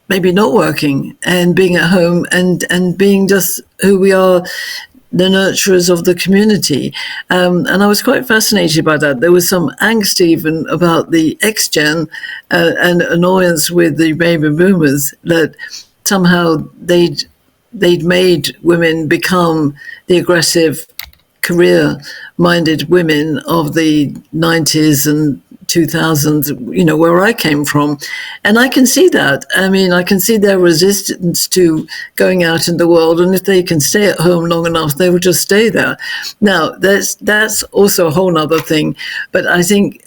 S2: maybe not working and being at home and being just who we are, the nurturers of the community. And I was quite fascinated by that. There was some angst even about the X Gen and annoyance with the baby boomers that somehow they'd made women become the aggressive career-minded women of the 90s and 2000s, where I came from. And I can see that. I mean, I can see their resistance to going out in the world. And if they can stay at home long enough, they will just stay there. Now, that's also a whole other thing. But I think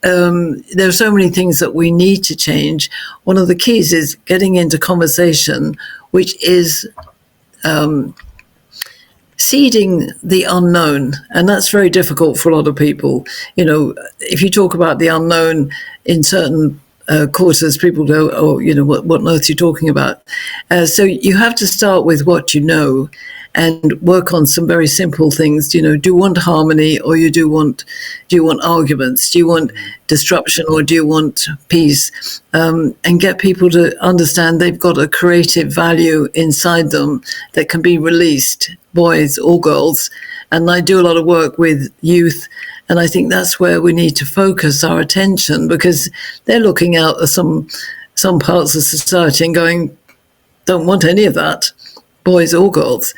S2: there are so many things that we need to change. One of the keys is getting into conversation, which is seeding the unknown, and that's very difficult for a lot of people. If you talk about the unknown in certain quarters, people go, "Oh, what on earth are you talking about?" So you have to start with what you know, and work on some very simple things. Do you want harmony, or do you want arguments? Do you want disruption, or do you want peace? And get people to understand they've got a creative value inside them that can be released, boys or girls. And I do a lot of work with youth, and I think that's where we need to focus our attention, because they're looking out at some parts of society and going, don't want any of that, boys or girls.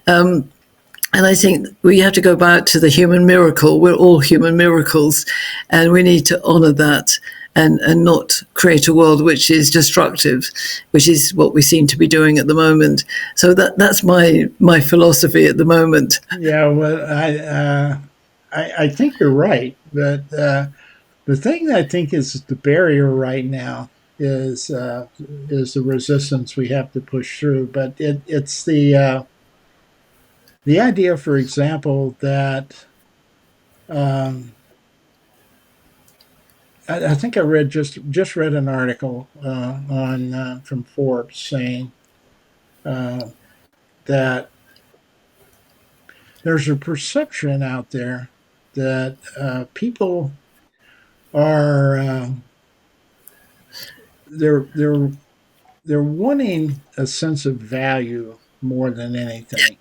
S2: And I think we have to go back to the human miracle. We're all human miracles, and we need to honor that and not create a world which is destructive, which is what we seem to be doing at the moment. So that's my philosophy at the moment.
S1: Yeah, well, I think you're right. But the thing that I think is the barrier right now is the resistance we have to push through. But it's the idea, for example, that um, I think I read just read an article on from Forbes saying uh, that there's a perception out there that people are they're they're wanting a sense of value more than anything.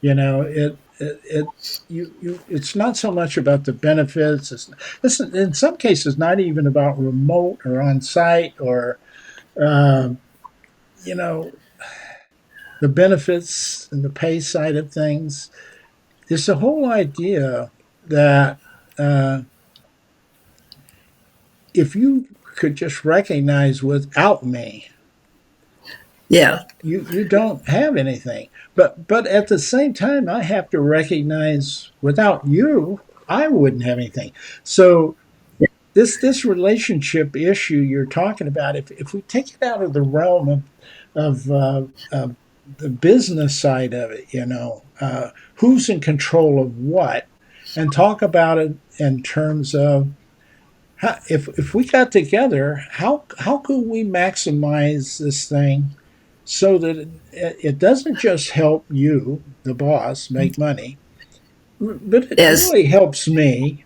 S1: It it's not so much about the benefits. It's in some cases not even about remote or on site or um, you know the benefits and the pay side of things. It's the whole idea that uh, if you could just recognize without me,
S2: Yeah.
S1: you don't have anything. But at the same time, I have to recognize without you, I wouldn't have anything. So this relationship issue you're talking about, if we take it out of the realm of the business side of it, who's in control of what, and talk about it in terms of if we got together, how could we maximize this thing so that it doesn't just help you, the boss, make money, but it
S2: Yes.
S1: really helps me.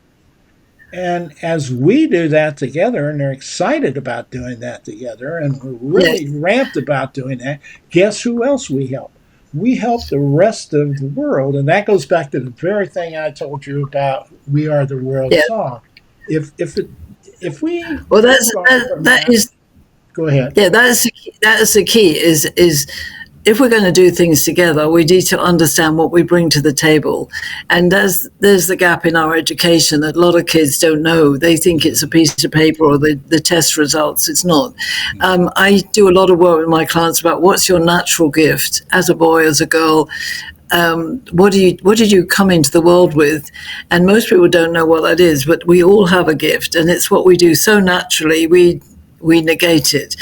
S1: And as we do that together, and they're excited about doing that together, and we're
S2: Yes.
S1: really ramped about doing that, guess who else we help? We help the rest of the world. And that goes back to the very thing I told you about We Are the World
S2: Yes.
S1: song. If we
S2: Well,
S1: move on from
S2: that
S1: that,
S2: is.
S1: Go ahead.
S2: Yeah, that is the key. Is if we're going to do things together, we need to understand what we bring to the table. And there's the gap in our education that a lot of kids don't know. They think it's a piece of paper or the test results. It's not. I do a lot of work with my clients about what's your natural gift as a boy, as a girl. What did you come into the world with? And most people don't know what that is, but we all have a gift, and it's what we do so naturally. We negate it.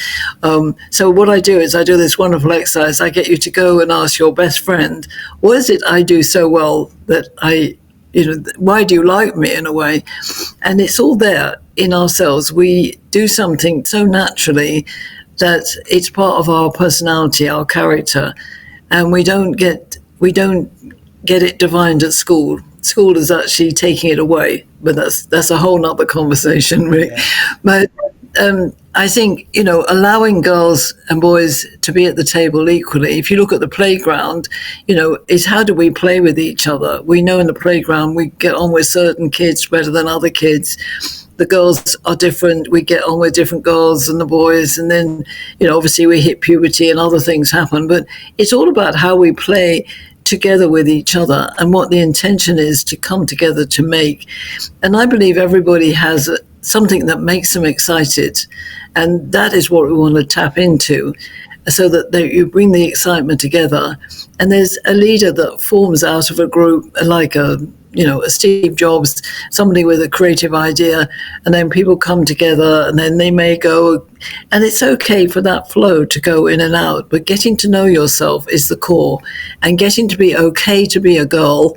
S2: So what I do is I do this wonderful exercise. I get you to go and ask your best friend, what is it I do so well that why do you like me, in a way? And it's all there in ourselves. We do something so naturally that it's part of our personality, our character, and we don't get it divined at school. School is actually taking it away, but that's a whole nother conversation, really. Yeah. But I think, allowing girls and boys to be at the table equally, if you look at the playground, is how do we play with each other? We know in the playground we get on with certain kids better than other kids. The girls are different. We get on with different girls than the boys. And then, obviously we hit puberty and other things happen. But it's all about how we play together with each other and what the intention is to come together to make. And I believe everybody has something that makes them excited. And that is what we want to tap into, so that you bring the excitement together. And there's a leader that forms out of a group, like a Steve Jobs, somebody with a creative idea, and then people come together, and then they may go, and it's okay for that flow to go in and out, but getting to know yourself is the core, and getting to be okay to be a girl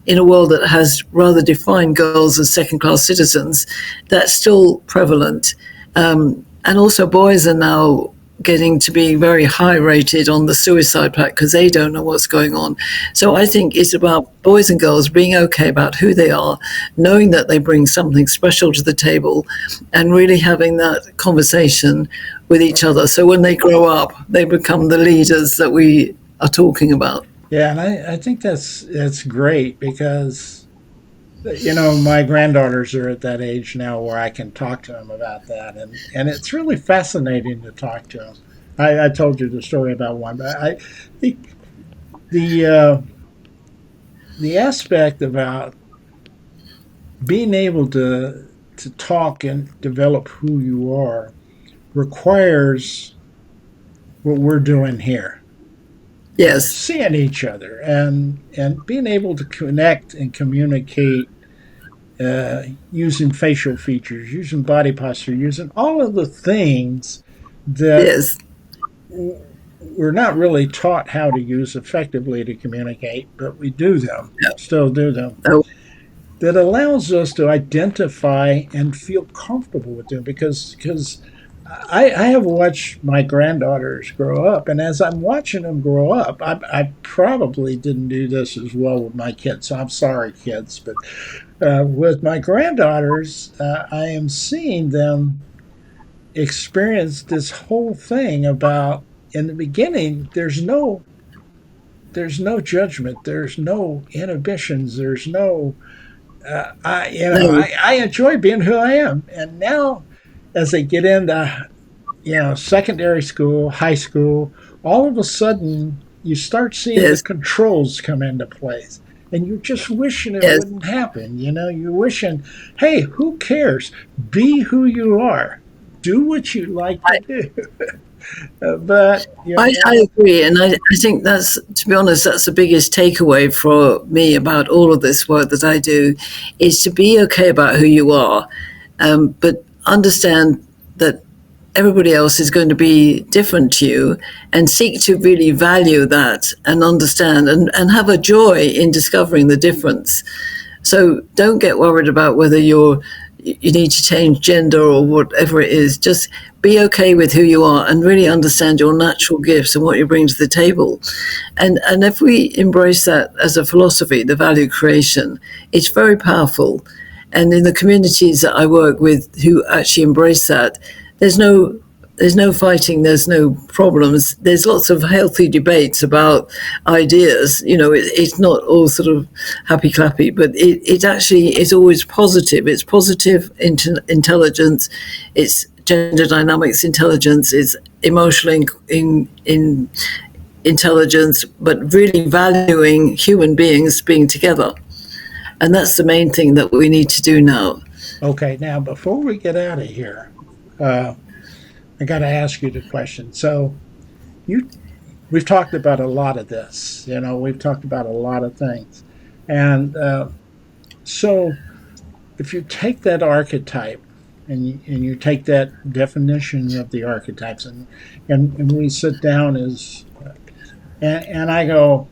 S2: in a world that has rather defined girls as second-class citizens. That's still prevalent. And also boys are now getting to be very high rated on the suicide pact because they don't know what's going on. So I think it's about boys and girls being okay about who they are, knowing that they bring something special to the table, and really having that conversation with each other. So when they grow up, they become the leaders that we are talking about.
S1: Yeah, and I think that's great because my granddaughters are at that age now where I can talk to them about that, and it's really fascinating to talk to them. I told you the story about one, but I think the aspect about being able to talk and develop who you are requires what we're doing here.
S2: Yes.
S1: Seeing each other and being able to connect and communicate using facial features, using body posture, using all of the things that
S2: yes.
S1: we're not really taught how to use effectively to communicate, but we do them, still do them.
S2: Oh.
S1: That allows us to identify and feel comfortable with them because I have watched my granddaughters grow up, and as I'm watching them grow up, I probably didn't do this as well with my kids, so I'm sorry, kids, but with my granddaughters, I am seeing them experience this whole thing about, in the beginning, there's no judgment, there's no inhibitions, there's no, I enjoy being who I am, and now, as they get into, secondary school, high school, all of a sudden you start seeing the controls come into place. And you're just wishing it wouldn't happen. You're wishing, hey, who cares? Be who you are. Do what you like to do. But
S2: I agree, and I think that's, to be honest, that's the biggest takeaway for me about all of this work that I do, is to be okay about who you are, but understand that everybody else is going to be different to you, and seek to really value that and understand and have a joy in discovering the difference. So don't get worried about whether you need to change gender or whatever it is. Just be okay with who you are and really understand your natural gifts and what you bring to the table. And if we embrace that as a philosophy, the value creation, it's very powerful. And in the communities that I work with who actually embrace that, there's no fighting, there's no problems. There's lots of healthy debates about ideas. It's not all sort of happy clappy, but it actually is always positive. It's positive intelligence. It's gender dynamics intelligence is emotional in intelligence, but really valuing human beings being together. And that's the main thing that we need to do now.
S1: Okay, now before we get out of here, uh, I got to ask you the question. So you, we've talked about a lot of this. We've talked about a lot of things, and so if you take that archetype and you take that definition of the archetypes and we sit down as and I go,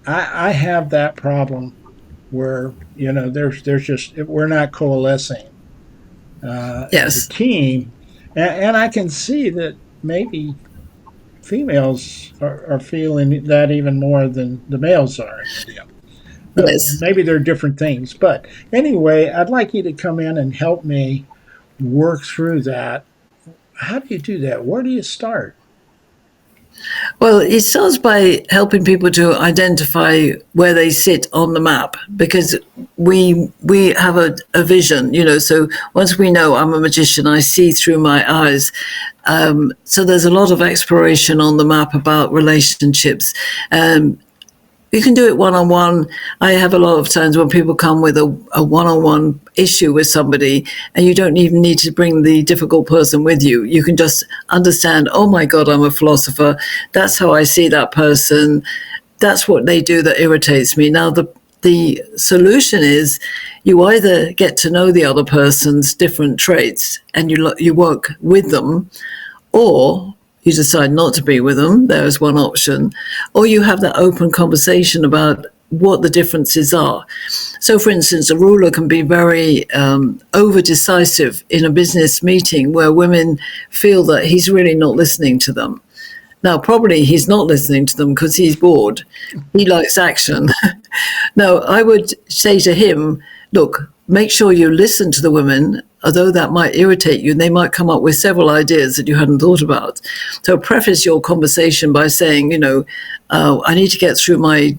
S1: I have that problem where there's just we're not coalescing as a
S2: Yes,
S1: team, and I can see that maybe females are feeling that even more than the males are in the deal. And
S2: yes.
S1: maybe they're different things, but anyway, I'd like you to come in and help me work through that. How do you do that? Where do you start?
S2: Well, it starts by helping people to identify where they sit on the map, because we have a vision, So once we know I'm a magician, I see through my eyes. So there's a lot of exploration on the map about relationships. You can do it one-on-one. I have a lot of times when people come with a one-on-one issue with somebody, and you don't even need to bring the difficult person with you. You can just understand, oh my God, I'm a philosopher. That's how I see that person. That's what they do that irritates me. Now, the solution is you either get to know the other person's different traits and you work with them, or you decide not to be with them. There's one option. Or you have that open conversation about what the differences are. So, for instance, a ruler can be very over decisive in a business meeting where women feel that he's really not listening to them. Now, probably he's not listening to them because he's bored. He likes action. No, I would say to him, look, make sure you listen to the women, although that might irritate you, and they might come up with several ideas that you hadn't thought about. So preface your conversation by saying, I need to get through my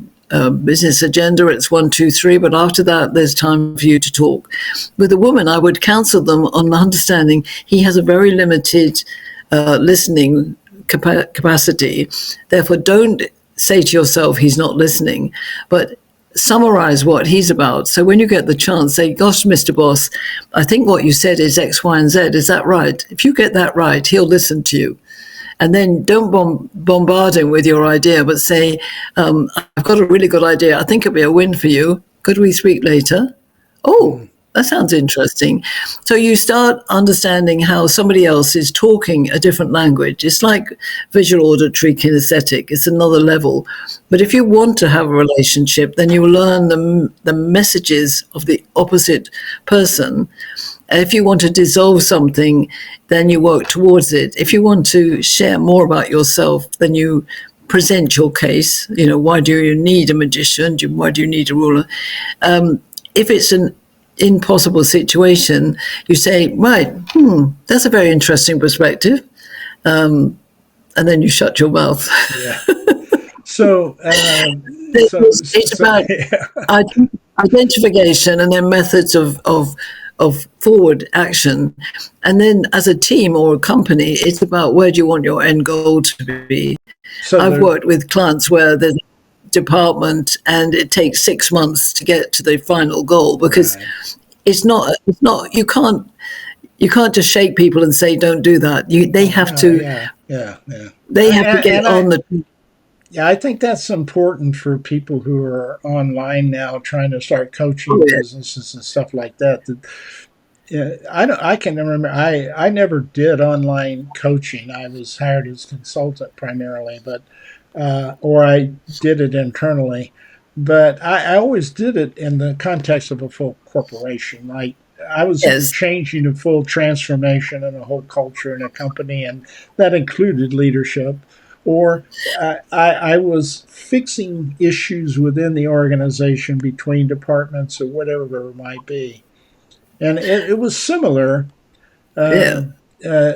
S2: business agenda. It's 1, 2, 3, but after that, there's time for you to talk. With a woman, I would counsel them on understanding he has a very limited listening capacity. Therefore, don't say to yourself he's not listening, but summarize what he's about. So when you get the chance, say, gosh, Mr. Boss, I think what you said is X, Y, and Z. Is that right? If you get that right, he'll listen to you. And then don't bombard him with your idea, but say, I've got a really good idea. I think it'll be a win for you. Could we speak later? Oh, that sounds interesting. So you start understanding how somebody else is talking a different language. It's like visual, auditory, kinesthetic. It's another level. But if you want to have a relationship, then you learn the messages of the opposite person. If you want to dissolve something, then you work towards it. If you want to share more about yourself, then you present your case. Why do you need a magician? Why do you need a ruler? If it's an impossible situation, you say, right, that's a very interesting perspective. And then you shut your mouth.
S1: Yeah. So,
S2: it's about identification and then methods of forward action. And then as a team or a company, it's about where do you want your end goal to be.
S1: so
S2: I've
S1: there,
S2: worked with clients where there's a department and it takes 6 months to get to the final goal, because
S1: right.
S2: it's not you can't just shake people and say don't do that. They have to
S1: Yeah.
S2: they have to get
S1: And
S2: on the
S1: yeah, I think that's important for people who are online now trying to start
S2: oh,
S1: coaching
S2: yeah.
S1: businesses and stuff like that. Yeah, I can remember I never did online coaching. I was hired as a consultant primarily, but or I did it internally. But I always did it in the context of a full corporation. Like I was
S2: Yes,
S1: changing a full transformation in a whole culture in a company, and that included leadership. Or I was fixing issues within the organization between departments or whatever it might be. And it was similar.
S2: yeah,
S1: Um, uh,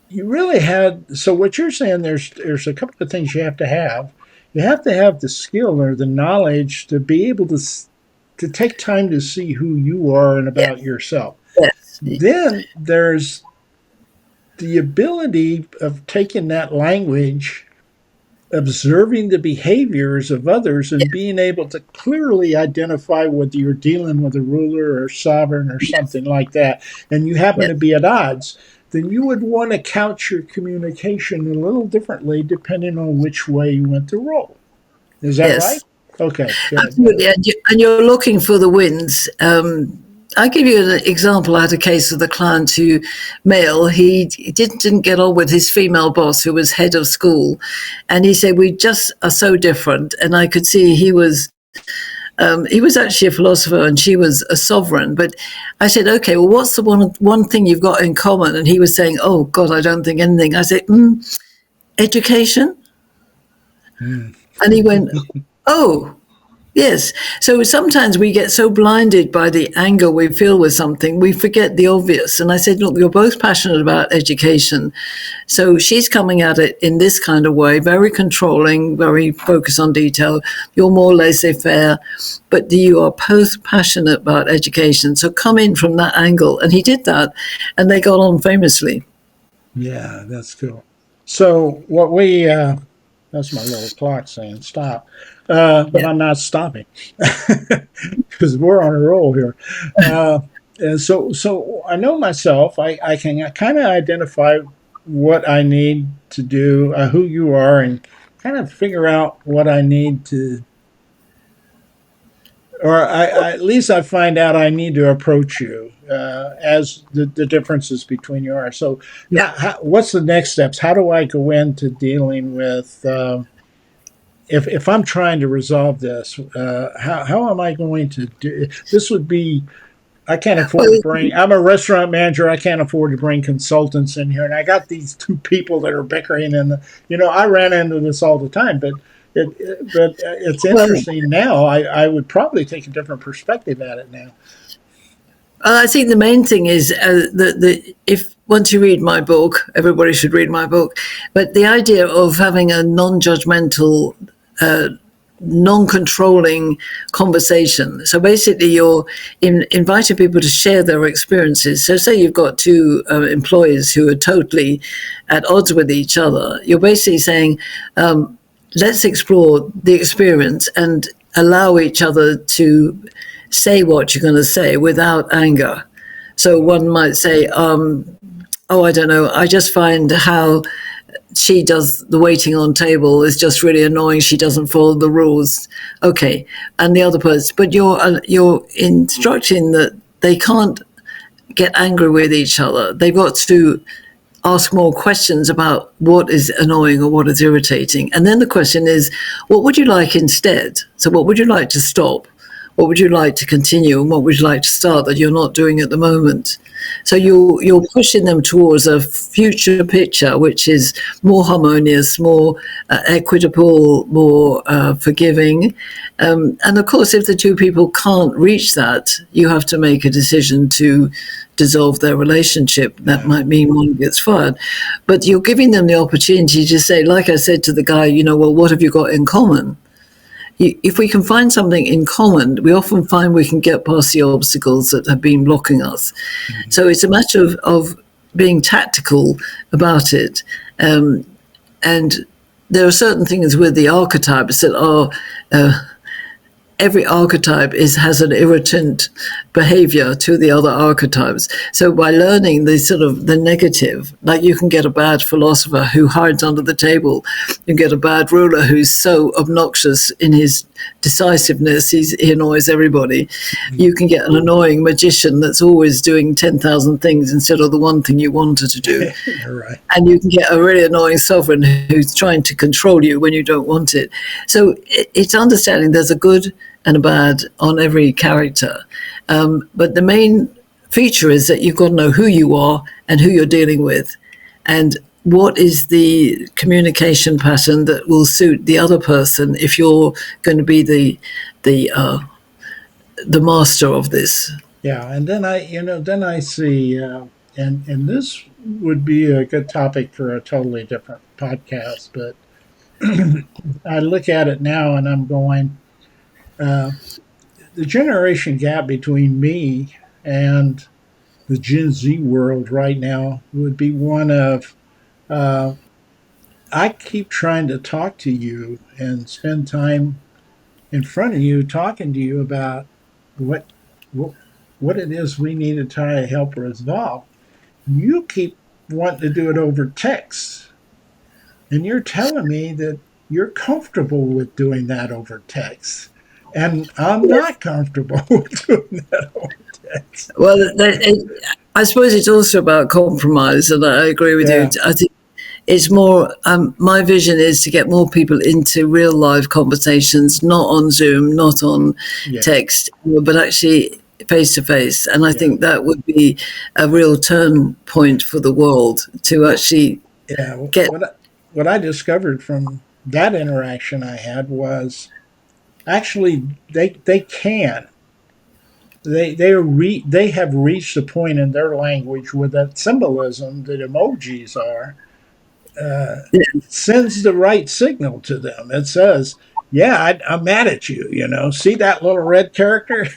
S1: you really had, so what you're saying, there's a couple of things you have to have. You have to have the skill or the knowledge to be able to take time to see who you are and
S2: yeah,
S1: about yourself.
S2: yes,
S1: Then there's the ability of taking that language, observing the behaviors of others, and being able to clearly identify whether you're dealing with a ruler or sovereign or something like that, and you happen
S2: Yes,
S1: to be at odds, then you would want to couch your communication a little differently depending on which way you want to roll. Is that right?
S2: yes,
S1: Okay, good. Yeah.
S2: absolutely. And you're looking for the wins. I'll give you an example. I had a case of the client who, male, he didn't get on with his female boss who was head of school. And he said, we just are so different. And I could see he was actually a philosopher and she was a sovereign. But I said, okay, well, what's the one thing you've got in common? And he was saying, oh, God, I don't think anything. I said, education.
S1: Mm.
S2: And he went, oh, yes. So sometimes we get so blinded by the anger we feel with something, we forget the obvious. And I said, look, you're both passionate about education. So she's coming at it in this kind of way, very controlling, very focused on detail. You're more laissez-faire, but you are both passionate about education. So come in from that angle. And he did that, and they got on famously.
S1: Yeah, that's cool. So what we that's my little clock saying stop, but
S2: Yeah.
S1: I'm not stopping because we're on a roll here. Uh, and so I know myself. I can kind of identify what I need to do, who you are, and kind of figure out what I need to, or at least I find out I need to approach you as the differences between you are. So,
S2: Yeah.
S1: what's the next steps? How do I go into dealing with if I'm trying to resolve this? How am I going to do? This would be I can't afford to
S2: Well,
S1: bring. I'm a restaurant manager. I can't afford to bring consultants in here, and I got these two people that are bickering. And I ran into this all the time. But it's
S2: well,
S1: interesting now. I would probably take a different perspective at it now.
S2: I think the main thing is that if once you read my book, everybody should read my book. But the idea of having a non-judgmental, non-controlling conversation. So basically, you're inviting people to share their experiences. So say you've got two employees who are totally at odds with each other. You're basically saying, let's explore the experience and allow each other to say what you're going to say without anger. So one might say, oh, I don't know, I just find how she does the waiting on table is just really annoying. She doesn't follow the rules. Okay. And the other person, but you're instructing that they can't get angry with each other. They've got to ask more questions about what is annoying or what is irritating. And then the question is, what would you like instead? So what would you like to stop? What would you like to continue, and what would you like to start that you're not doing at the moment? So you're pushing them towards a future picture which is more harmonious, more equitable, more forgiving. And of course, if the two people can't reach that, you have to make a decision to dissolve their relationship. That might mean one gets fired. But you're giving them the opportunity to say, like I said to the guy, well, what have you got in common? If we can find something in common, we often find we can get past the obstacles that have been blocking us. Mm-hmm. So it's a matter of being tactical about it. And there are certain things with the archetypes that are every archetype has an irritant behavior to the other archetypes. So by learning the negative, like you can get a bad philosopher who hides under the table, you get a bad ruler who's so obnoxious in his decisiveness, he annoys everybody. Mm-hmm. You can get an annoying magician that's always doing 10,000 things instead of the one thing you wanted to do.
S1: Right.
S2: And you can get a really annoying sovereign who's trying to control you when you don't want it. So it's understanding there's a good and a bad on every character. But the main feature is that you've got to know who you are and who you're dealing with, and what is the communication pattern that will suit the other person if you're going to be the master of this.
S1: Yeah, and then I see, and this would be a good topic for a totally different podcast. But I look at it now and I'm going, the generation gap between me and the Gen Z world right now would be one of uh, I keep trying to talk to you and spend time in front of you talking to you about what what, what it is we need to try to help resolve. You keep wanting to do it over text, and you're telling me that you're comfortable with doing that over text, and I'm not comfortable with doing that over text.
S2: Well, I suppose it's also about compromise, and I agree with you.
S1: Yeah,
S2: I think it's more, my vision is to get more people into real life conversations, not on Zoom, not on
S1: yeah,
S2: text, but actually face to face. And I
S1: yeah,
S2: think that would be a real turn point for the world to
S1: well,
S2: actually
S1: yeah.
S2: get.
S1: What I discovered from that interaction I had was actually they can they have reached a point in their language where that symbolism that emojis are sends the right signal to them. It says, "Yeah, I'm mad at you. You know, see that little red character?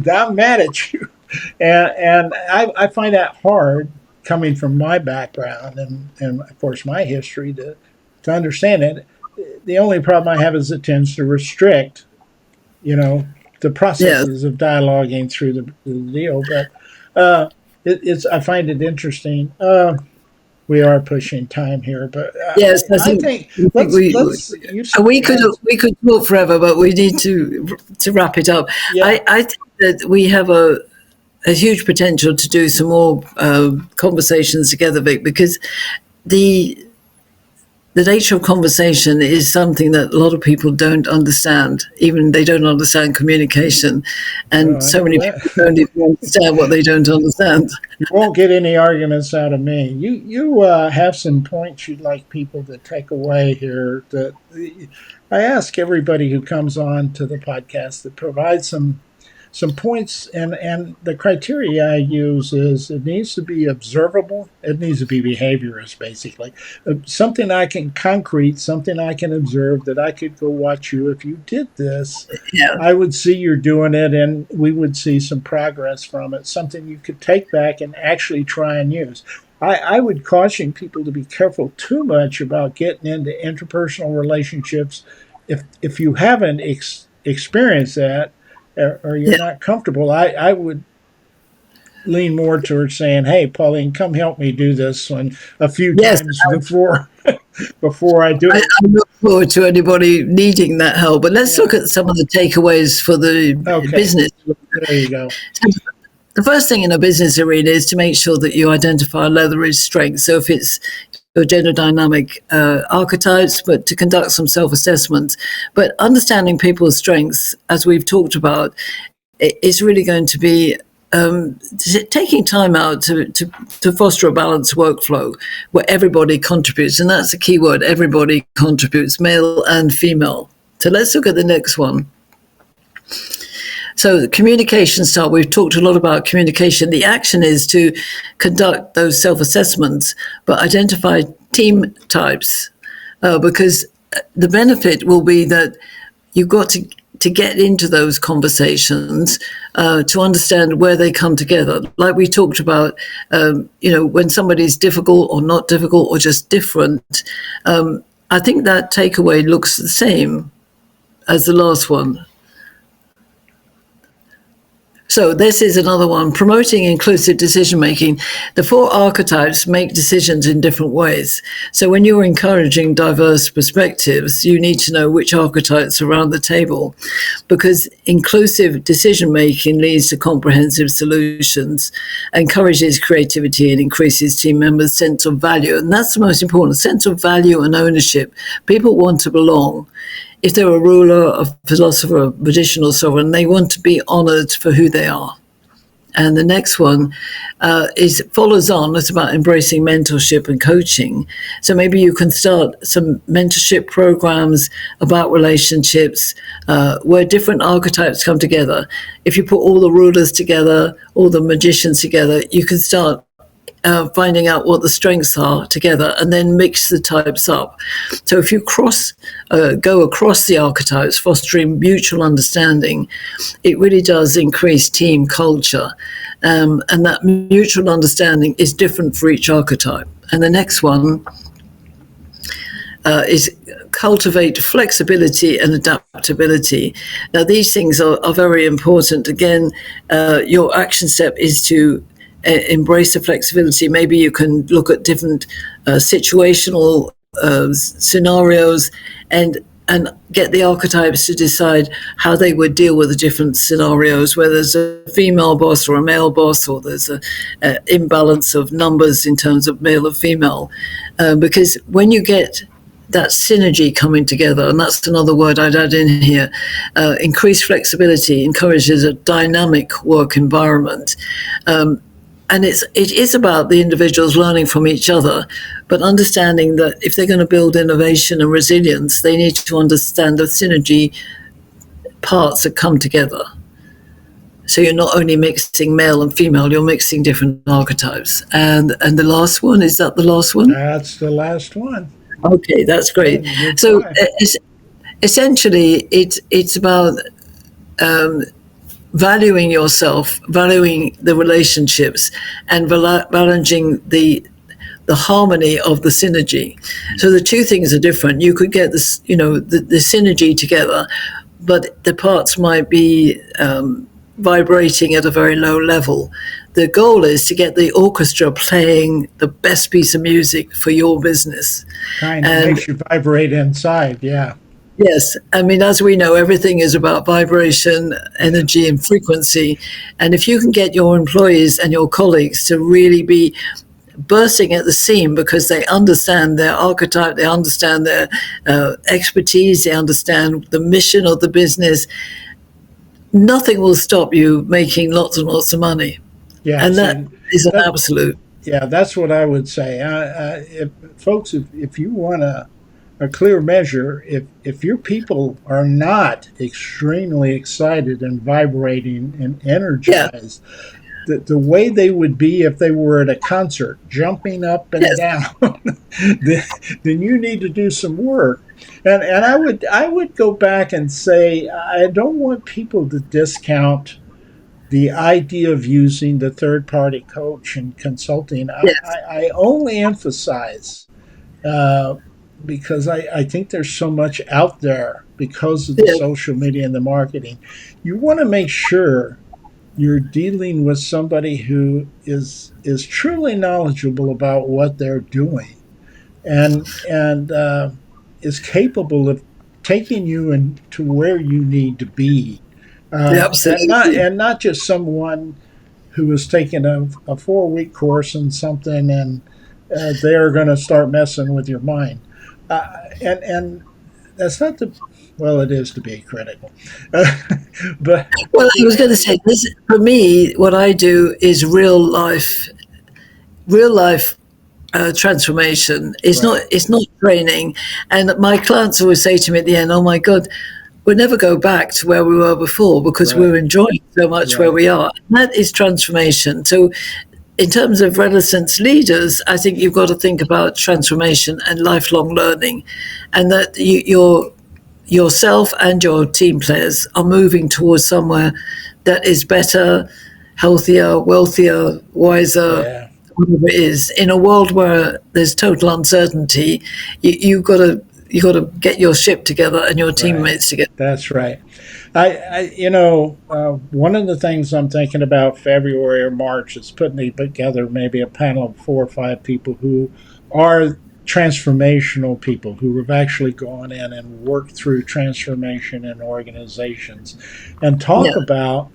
S1: I'm mad at you." And I find that hard coming from my background and of course my history to understand it. The only problem I have is it tends to restrict, you know, the
S2: Yeah.
S1: processes of dialoguing through the deal. But it's I find it interesting. We are pushing time here, but
S2: Yes,
S1: I think
S2: I think
S1: let's you had
S2: we could talk forever, but we need to wrap it up.
S1: yeah
S2: I think that we have a huge potential to do some more conversations together, Vic, because the the nature of conversation is something that a lot of people don't understand. Even they don't understand communication, and
S1: I
S2: so
S1: know
S2: many
S1: that.
S2: people don't even understand what they don't understand.
S1: You won't get any arguments out of me. You have some points you'd like people to take away here. That I ask everybody who comes on to the podcast to provide some points, and the criteria I use is it needs to be observable. It needs to be behaviorist, basically. Something I can concrete, something I can observe that I could go watch you. If you did this,
S2: Yeah.
S1: I would see you're doing it and we would see some progress from it, something you could take back and actually try and use. I would caution people to be careful too much about getting into interpersonal relationships if you haven't experienced that or you're
S2: Yeah.
S1: not comfortable. I would lean more towards saying, "Hey, Pauline, come help me do this one a few
S2: Yes,
S1: times before I do
S2: I
S1: it."
S2: look forward to anybody needing that help. But let's look
S1: Yeah.
S2: at some of the takeaways for the
S1: Okay.
S2: business.
S1: There you go.
S2: The first thing in a business arena is to make sure that you identify leverage strengths. So if it's your gender dynamic archetypes, but to conduct some self-assessment. But understanding people's strengths, as we've talked about, is really going to be taking time out to foster a balanced workflow where everybody contributes. And that's the key word, everybody contributes, male and female. So let's look at the next one. So the communication style, we've talked a lot about communication. The action is to conduct those self-assessments, but identify team types, because the benefit will be that you've got to get into those conversations to understand where they come together. Like we talked about, when somebody's difficult or not difficult or just different, I think that takeaway looks the same as the last one. So this is another one, promoting inclusive decision making. The four archetypes make decisions in different ways. So when you're encouraging diverse perspectives, you need to know which archetypes are around the table, because inclusive decision making leads to comprehensive solutions, encourages creativity and increases team members' sense of value. And that's the most important, sense of value and ownership. People want to belong. If they're a ruler, a philosopher, a magician or sovereign, they want to be honored for who they are. And the next one follows on. It's about embracing mentorship and coaching. So maybe you can start some mentorship programs about relationships where different archetypes come together. If you put all the rulers together, all the magicians together, you can start finding out what the strengths are together, and then mix the types up. So if you go across the archetypes, fostering mutual understanding, it really does increase team culture. And that mutual understanding is different for each archetype. And the next one is cultivate flexibility and adaptability. Now, these things are very important. Again, your action step is to embrace the flexibility. Maybe you can look at different situational scenarios and get the archetypes to decide how they would deal with the different scenarios, where there's a female boss or a male boss, or there's an imbalance of numbers in terms of male and female. Because when you get that synergy coming together, and that's another word I'd add in here, increased flexibility encourages a dynamic work environment. And it is about the individuals learning from each other, but understanding that if they're going to build innovation and resilience, they need to understand the synergy parts that come together. So you're not only mixing male and female, you're mixing different archetypes. And the last one, is that the last one?
S1: That's the last one.
S2: Okay, that's great. So essentially, it's about valuing yourself, valuing the relationships, and valuing the harmony of the synergy. So the two things are different. You could get this, the synergy together, but the parts might be vibrating at a very low level. The goal is to get the orchestra playing the best piece of music for your business.
S1: Kind of makes you vibrate inside, yeah.
S2: Yes. I mean, as we know, everything is about vibration, energy, and frequency. And if you can get your employees and your colleagues to really be bursting at the seam because they understand their archetype, they understand their expertise, they understand the mission of the business, nothing will stop you making lots and lots of money.
S1: Yeah,
S2: and that is an absolute.
S1: Yeah, that's what I would say. Folks, if you want a clear measure, if your people are not extremely excited and vibrating and energized, the way they would be if they were at a concert, jumping up and down, then you need to do some work. And I would go back and say, I don't want people to discount the idea of using the third-party coach and consulting. I only emphasize, because I think there's so much out there because of the social media and the marketing. You want to make sure you're dealing with somebody who is truly knowledgeable about what they're doing, and is capable of taking you into where you need to be. And not just someone who is taking a 4-week course in something and they're going to start messing with your mind. And that's not it is to be critical. But
S2: I was going to say, this, for me, what I do is real life transformation. It's not training. And my clients always say to me at the end, "Oh my God, we'll never go back to where we were before because we're enjoying so much where we are." And that is transformation. So in terms of Renaissance leaders, I think you've got to think about transformation and lifelong learning, and that yourself and your team players are moving towards somewhere that is better, healthier, wealthier, wiser, whatever it is. In a world where there's total uncertainty, you've got to get your ship together and your teammates together.
S1: That's right. One of the things I'm thinking about February or March is putting together maybe a panel of 4 or 5 people who are transformational people who have actually gone in and worked through transformation in organizations and talk about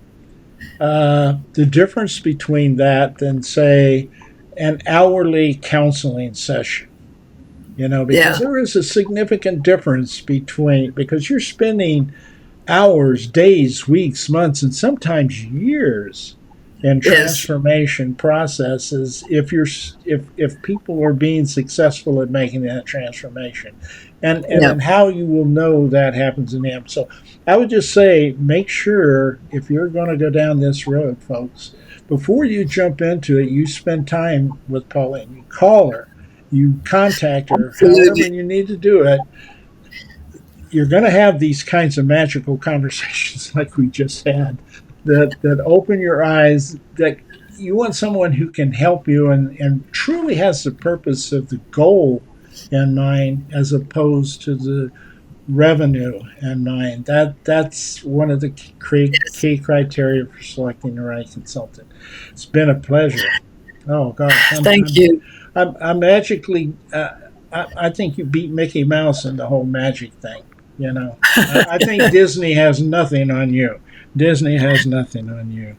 S1: the difference between that and, say, an hourly counseling session. Because there is a significant difference because you're spending hours, days, weeks, months, and sometimes years and
S2: Yes.
S1: transformation processes if people are being successful at making that transformation, and
S2: Yeah.
S1: then how you will know that happens in them. So I would just say, make sure if you're going to go down this road, folks, before you jump into it, you spend time with Pauline. You call her, you contact her, however
S2: Absolutely.
S1: you need to do it. You're going to have these kinds of magical conversations like we just had, that open your eyes, that you want someone who can help you and truly has the purpose of the goal in mind, as opposed to the revenue in mind. That's one of the
S2: Yes.
S1: key criteria for selecting the right consultant. It's been a pleasure. Oh gosh,
S2: Thank you.
S1: I'm magically. I think you beat Mickey Mouse in the whole magic thing. You know, I think Disney has nothing on you. Disney has nothing on you.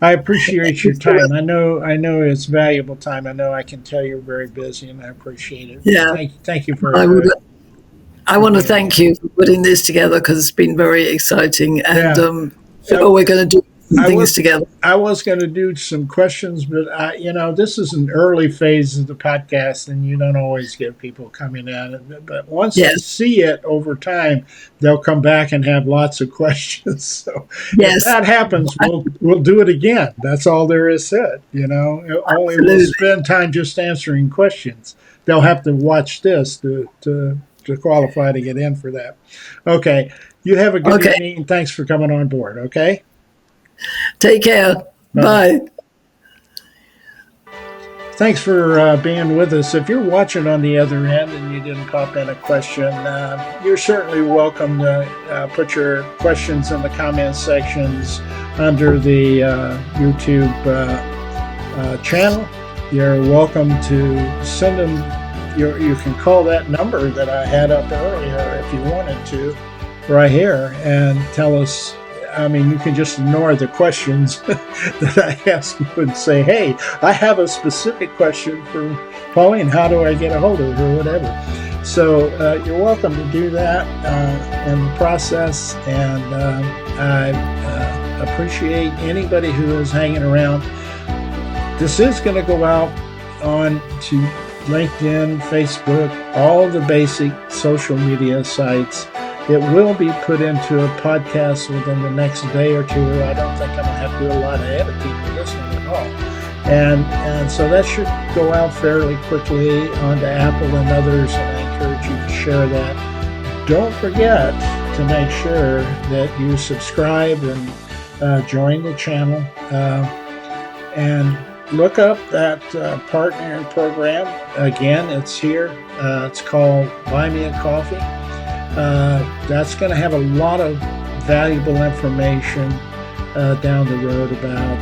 S1: I appreciate your time. I know it's valuable time. I know I can tell you're very busy, and I appreciate it.
S2: Yeah.
S1: Thank you
S2: I would. I
S1: for
S2: want to
S1: being here.
S2: thank you for putting this together because it's been very exciting, and
S1: Yeah,
S2: sure we're going to do some
S1: I
S2: things
S1: was
S2: together.
S1: I was going to do some questions, but this is an early phase of the podcast, and you don't always get people coming in. But once they
S2: Yes.
S1: see it over time, they'll come back and have lots of questions. So if
S2: Yes.
S1: that happens, we'll do it again. That's all there is to it. Only we'll
S2: Absolutely.
S1: spend time just answering questions. They'll have to watch this to qualify to get in for that. Okay. You have a good
S2: Okay.
S1: evening, and thanks for coming on board. Okay.
S2: Take care.
S1: Bye bye.
S2: Bye.
S1: Thanks for being with us. If you're watching on the other end and you didn't pop in a question, you're certainly welcome to put your questions in the comment sections under the YouTube channel. You're welcome to send them. You can call that number that I had up earlier if you wanted to, right here, and tell us. I mean, you can just ignore the questions that I ask you and say, hey, I have a specific question for Pauline. How do I get a hold of her or whatever? So you're welcome to do that in the process. And I appreciate anybody who is hanging around. This is going to go out on to LinkedIn, Facebook, all the basic social media sites. It will be put into a podcast within the next day or two. I don't think I'm going to have to do a lot of editing for this one at all. And so that should go out fairly quickly onto Apple and others, and I encourage you to share that. Don't forget to make sure that you subscribe and join the channel. And look up that partner program. Again, it's here. It's called Buy Me a Coffee. That's going to have a lot of valuable information down the road about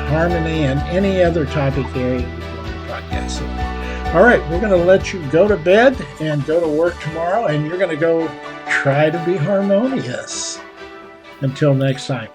S1: harmony and any other topic area we go on the podcast. All right, we're going to let you go to bed and go to work tomorrow, and you're going to go try to be harmonious. Until next time.